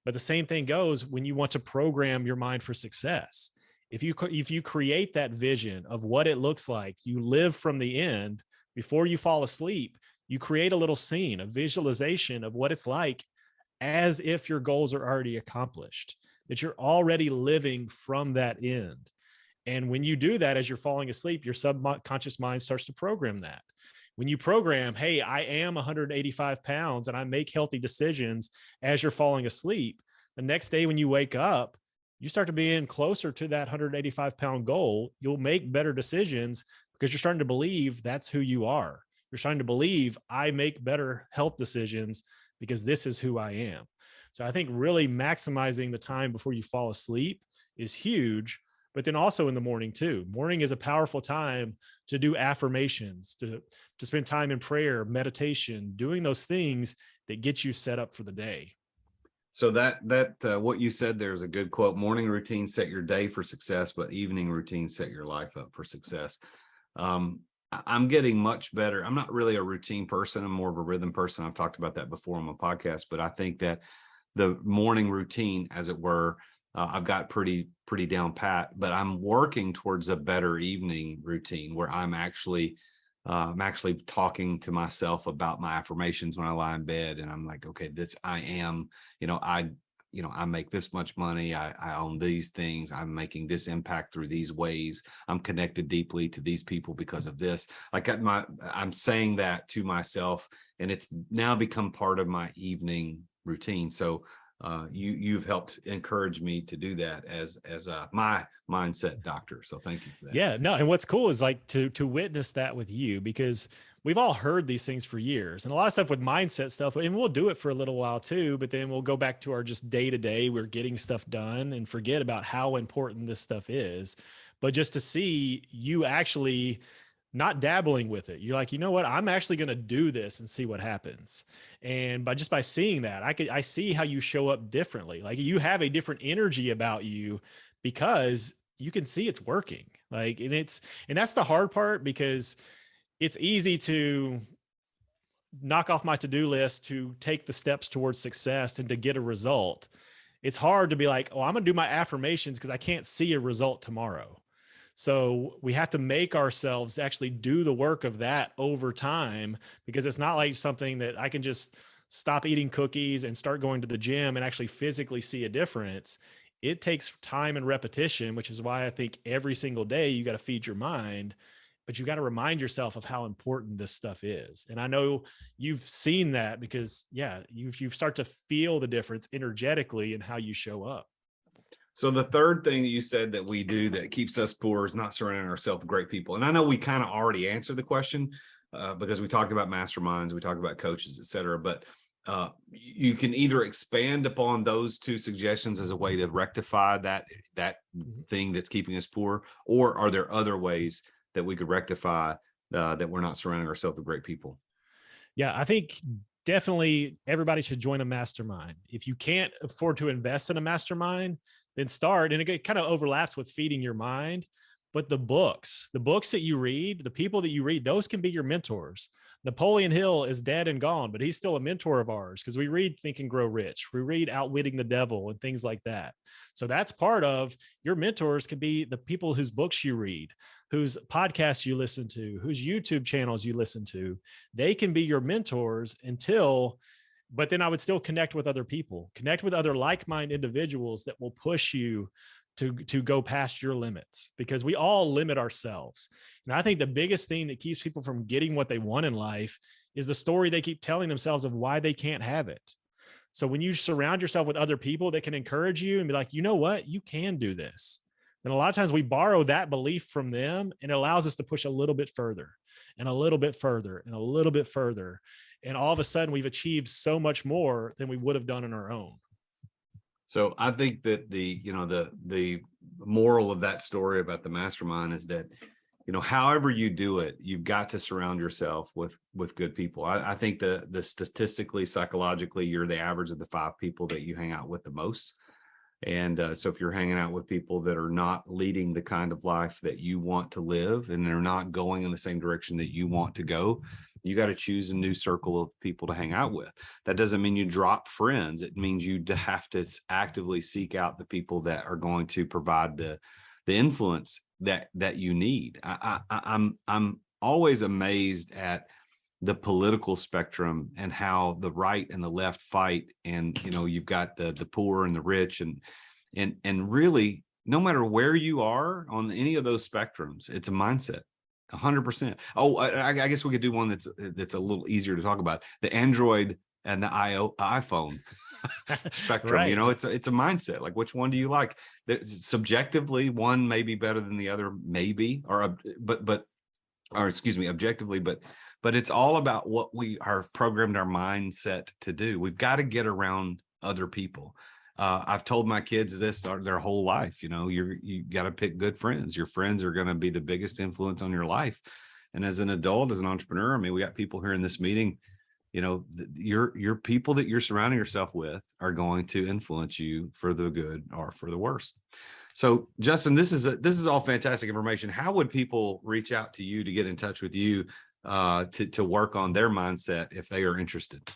Speaker 2: But the same thing goes when you want to program your mind for success. If you create that vision of what it looks like, you live from the end before you fall asleep, you create a little scene, a visualization of what it's like as if your goals are already accomplished, that you're already living from that end. And when you do that, as you're falling asleep, your subconscious mind starts to program that. When you program, hey, I am 185 pounds and I make healthy decisions as you're falling asleep, the next day when you wake up, you start to be in closer to that 185-pound goal. You'll make better decisions because you're starting to believe that's who you are. You're starting to believe I make better health decisions because this is who I am. So I think really maximizing the time before you fall asleep is huge, but then also in the morning too. Morning is a powerful time to do affirmations, to spend time in prayer, meditation, doing those things that get you set up for the day.
Speaker 1: So that what you said there is a good quote. Morning routine set your day for success, but evening routine set your life up for success. I'm getting much better. I'm not really a routine person. I'm more of a rhythm person. I've talked about that before on my podcast, but I think that the morning routine, as it were, I've got pretty down pat, but I'm working towards a better evening routine where I'm actually talking to myself about my affirmations when I lie in bed. And I'm like, okay, I am, I make this much money. I own these things. I'm making this impact through these ways. I'm connected deeply to these people because of this. I'm saying that to myself, and it's now become part of my evening routine. So you've helped encourage me to do that as my mindset doctor. So thank you for that.
Speaker 2: Yeah, no. And what's cool is like to witness that with you, because we've all heard these things for years and a lot of stuff with mindset stuff. And we'll do it for a little while too, but then we'll go back to our just day to day. We're getting stuff done and forget about how important this stuff is. But just to see you actually not dabbling with it, you're like, you know what, I'm actually going to do this and see what happens. And by seeing that, I see how you show up differently. Like you have a different energy about you because you can see it's working. Like, and that's the hard part, because it's easy to knock off my to-do list to take the steps towards success and to get a result. It's hard to be like, oh, I'm going to do my affirmations because I can't see a result tomorrow. So we have to make ourselves actually do the work of that over time, because it's not like something that I can just stop eating cookies and start going to the gym and actually physically see a difference. It takes time and repetition, which is why I think every single day you got to feed your mind, but you got to remind yourself of how important this stuff is. And I know you've seen that because you start to feel the difference energetically in how you show up.
Speaker 1: So the third thing that you said that we do that keeps us poor is not surrounding ourselves with great people. And I know we kind of already answered the question because we talked about masterminds, we talked about coaches, et cetera, but you can either expand upon those two suggestions as a way to rectify that thing that's keeping us poor, or are there other ways that we could rectify that we're not surrounding ourselves with great people?
Speaker 2: Yeah, I think definitely everybody should join a mastermind. If you can't afford to invest in a mastermind, then start. And it kind of overlaps with feeding your mind. But the books that you read, the people that you read, those can be your mentors. Napoleon Hill is dead and gone, but he's still a mentor of ours because we read Think and Grow Rich. We read Outwitting the Devil and things like that. So that's part of your mentors can be the people whose books you read, whose podcasts you listen to, whose YouTube channels you listen to. They can be your mentors but then I would still connect with other people, connect with other like-minded individuals that will push you to go past your limits, because we all limit ourselves. And I think the biggest thing that keeps people from getting what they want in life is the story they keep telling themselves of why they can't have it. So when you surround yourself with other people that can encourage you and be like, you know what, you can do this, then a lot of times we borrow that belief from them, and it allows us to push a little bit further and a little bit further and a little bit further. And all of a sudden we've achieved so much more than we would have done on our own.
Speaker 1: So I think that the moral of that story about the mastermind is that however you do it, you've got to surround yourself with good people. I think the statistically, psychologically, you're the average of the 5 people that you hang out with the most. And so if you're hanging out with people that are not leading the kind of life that you want to live, and they're not going in the same direction that you want to go, you got to choose a new circle of people to hang out with. That doesn't mean you drop friends. It means you have to actively seek out the people that are going to provide the influence that you need. I'm always amazed at the political spectrum and how the right and the left fight. And you've got the poor and the rich, and really, no matter where you are on any of those spectrums, it's a mindset. 100%. Oh, I guess we could do one that's a little easier to talk about: the Android and the iPhone spectrum.
Speaker 2: Right.
Speaker 1: It's a mindset. Like, which one do you like? Subjectively, one may be better than the other, maybe, or excuse me, objectively, but it's all about what we are programmed our mindset to do. We've got to get around other people. I've told my kids this their whole life. You got to pick good friends. Your friends are going to be the biggest influence on your life. And as an adult, as an entrepreneur, I mean, we got people here in this meeting. Your people that you're surrounding yourself with are going to influence you for the good or for the worse. So, Justin, this is all fantastic information. How would people reach out to you to get in touch with you to work on their mindset if they are interested?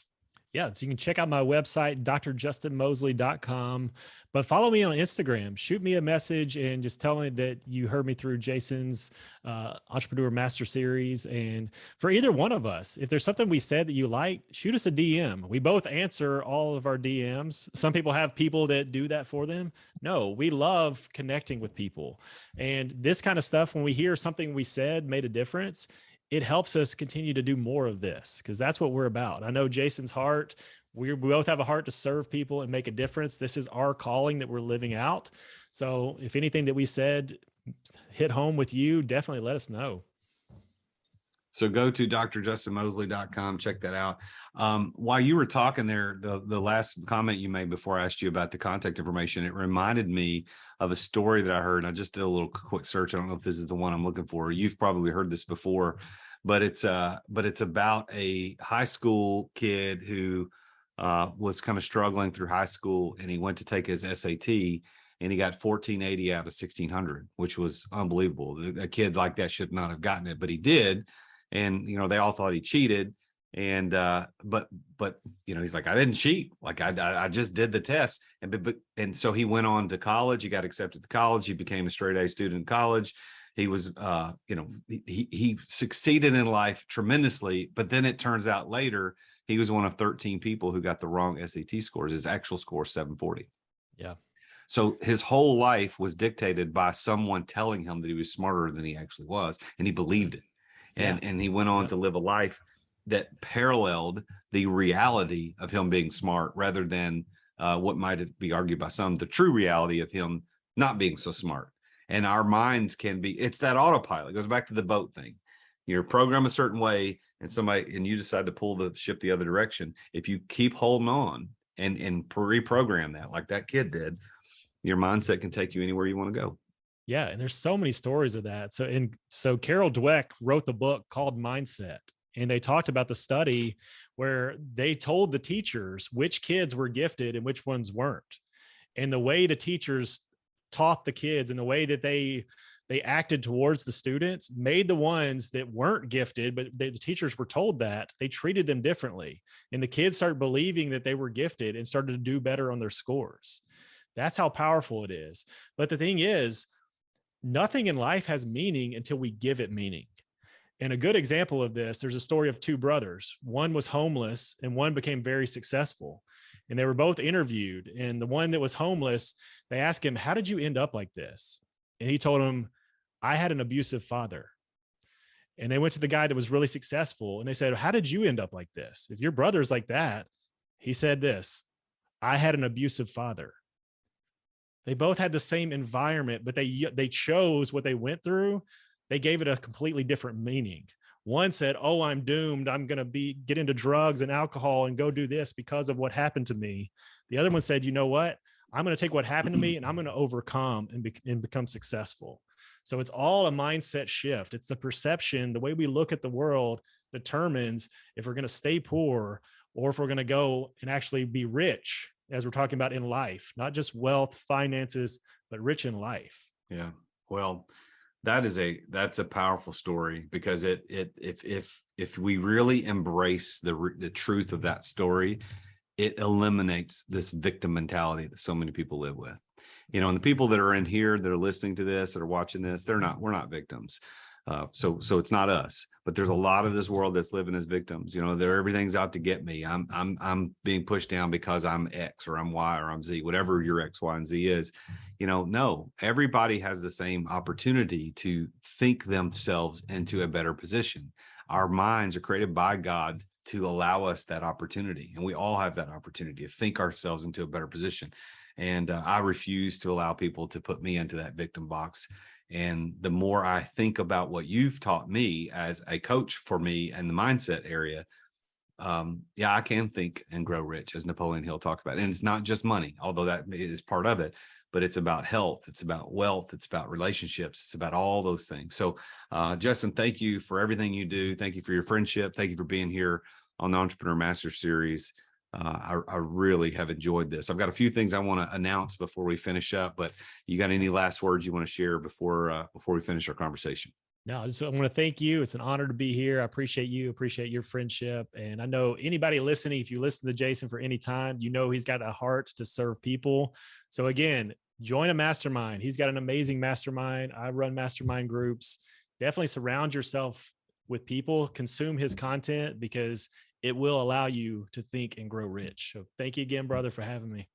Speaker 2: Yeah, so you can check out my website, drjustinmoseley.com, but follow me on Instagram. Shoot me a message and just tell me that you heard me through Jason's Entrepreneur Master Series. And for either one of us, if there's something we said that you like, shoot us a DM. We both answer all of our DMs. Some people have people that do that for them. No, we love connecting with people. And this kind of stuff, when we hear something we said made a difference, it helps us continue to do more of this, because that's what we're about. I know Jason's heart. We both have a heart to serve people and make a difference. This is our calling that we're living out. So if anything that we said hit home with you, definitely let us know.
Speaker 1: So go to drjustinmoseley.com, check that out. While you were talking there, the last comment you made before I asked you about the contact information, it reminded me of a story that I heard. And I just did a little quick search. I don't know if this is the one I'm looking for. You've probably heard this before, but it's about a high school kid who was kind of struggling through high school, and he went to take his SAT, and he got 1480 out of 1600, which was unbelievable. A kid like that should not have gotten it, but he did. And, they all thought he cheated. And, but he's like, I didn't cheat. Like I just did the test. And so he went on to college. He got accepted to college. He became a straight A student in college. He was, he succeeded in life tremendously, but then it turns out later, he was one of 13 people who got the wrong SAT scores. His actual score, 740.
Speaker 2: Yeah.
Speaker 1: So his whole life was dictated by someone telling him that he was smarter than he actually was. And he believed it. And he went on to live a life that paralleled the reality of him being smart, rather than what might be argued by some, the true reality of him not being so smart. And our minds it's that autopilot. It goes back to the boat thing. You're programmed a certain way, and you decide to pull the ship the other direction. If you keep holding on and reprogram that, like that kid did, your mindset can take you anywhere you want to go.
Speaker 2: Yeah. And there's so many stories of that. So Carol Dweck wrote the book called Mindset, and they talked about the study where they told the teachers which kids were gifted and which ones weren't. And the way the teachers taught the kids and the way that they acted towards the students made the ones that weren't gifted, but the teachers were told that, they treated them differently. And the kids started believing that they were gifted and started to do better on their scores. That's how powerful it is. But the thing is, nothing in life has meaning until we give it meaning. And a good example of this, there's a story of 2 brothers. One was homeless and one became very successful. And they were both interviewed. And the one that was homeless, they asked him, how did you end up like this? And he told them, I had an abusive father. And they went to the guy that was really successful, and they said, how did you end up like this? If your brother's like that, he said this, I had an abusive father. They both had the same environment, but they chose what they went through. They gave it a completely different meaning. One said, oh, I'm doomed. I'm going to get into drugs and alcohol and go do this because of what happened to me. The other one said, you know what? I'm going to take what happened to me and I'm going to overcome and become successful. So it's all a mindset shift. It's the perception, the way we look at the world determines if we're going to stay poor or if we're going to go and actually be rich, as we're talking about in life, not just wealth, finances, but rich in life.
Speaker 1: Yeah. Well, that's a powerful story, because if we really embrace the truth of that story, it eliminates this victim mentality that so many people live with. And the people that are in here that are listening to this, that are watching this, we're not victims. So it's not us, but there's a lot of this world that's living as victims. Everything's out to get me. I'm being pushed down because I'm X or I'm Y or I'm Z, whatever your X, Y, and Z is. No, everybody has the same opportunity to think themselves into a better position. Our minds are created by God to allow us that opportunity, and we all have that opportunity to think ourselves into a better position. And I refuse to allow people to put me into that victim box. And the more I think about what you've taught me as a coach for me and the mindset area, I can think and grow rich, as Napoleon Hill talked about. And it's not just money, although that is part of it, but it's about health, it's about wealth, it's about relationships, it's about all those things. So, Justin, thank you for everything you do. Thank you for your friendship. Thank you for being here on the Entrepreneur Master Series. I really have enjoyed this. I've got a few things I want to announce before we finish up, but you got any last words you want to share before we finish our conversation?
Speaker 2: No, I want to thank you. It's an honor to be here. I appreciate you, appreciate your friendship. And I know anybody listening, if you listen to Jason for any time, he's got a heart to serve people. So again, join a mastermind. He's got an amazing mastermind. I run mastermind groups. Definitely surround yourself with people, consume his content, because it will allow you to think and grow rich. So thank you again, brother, for having me.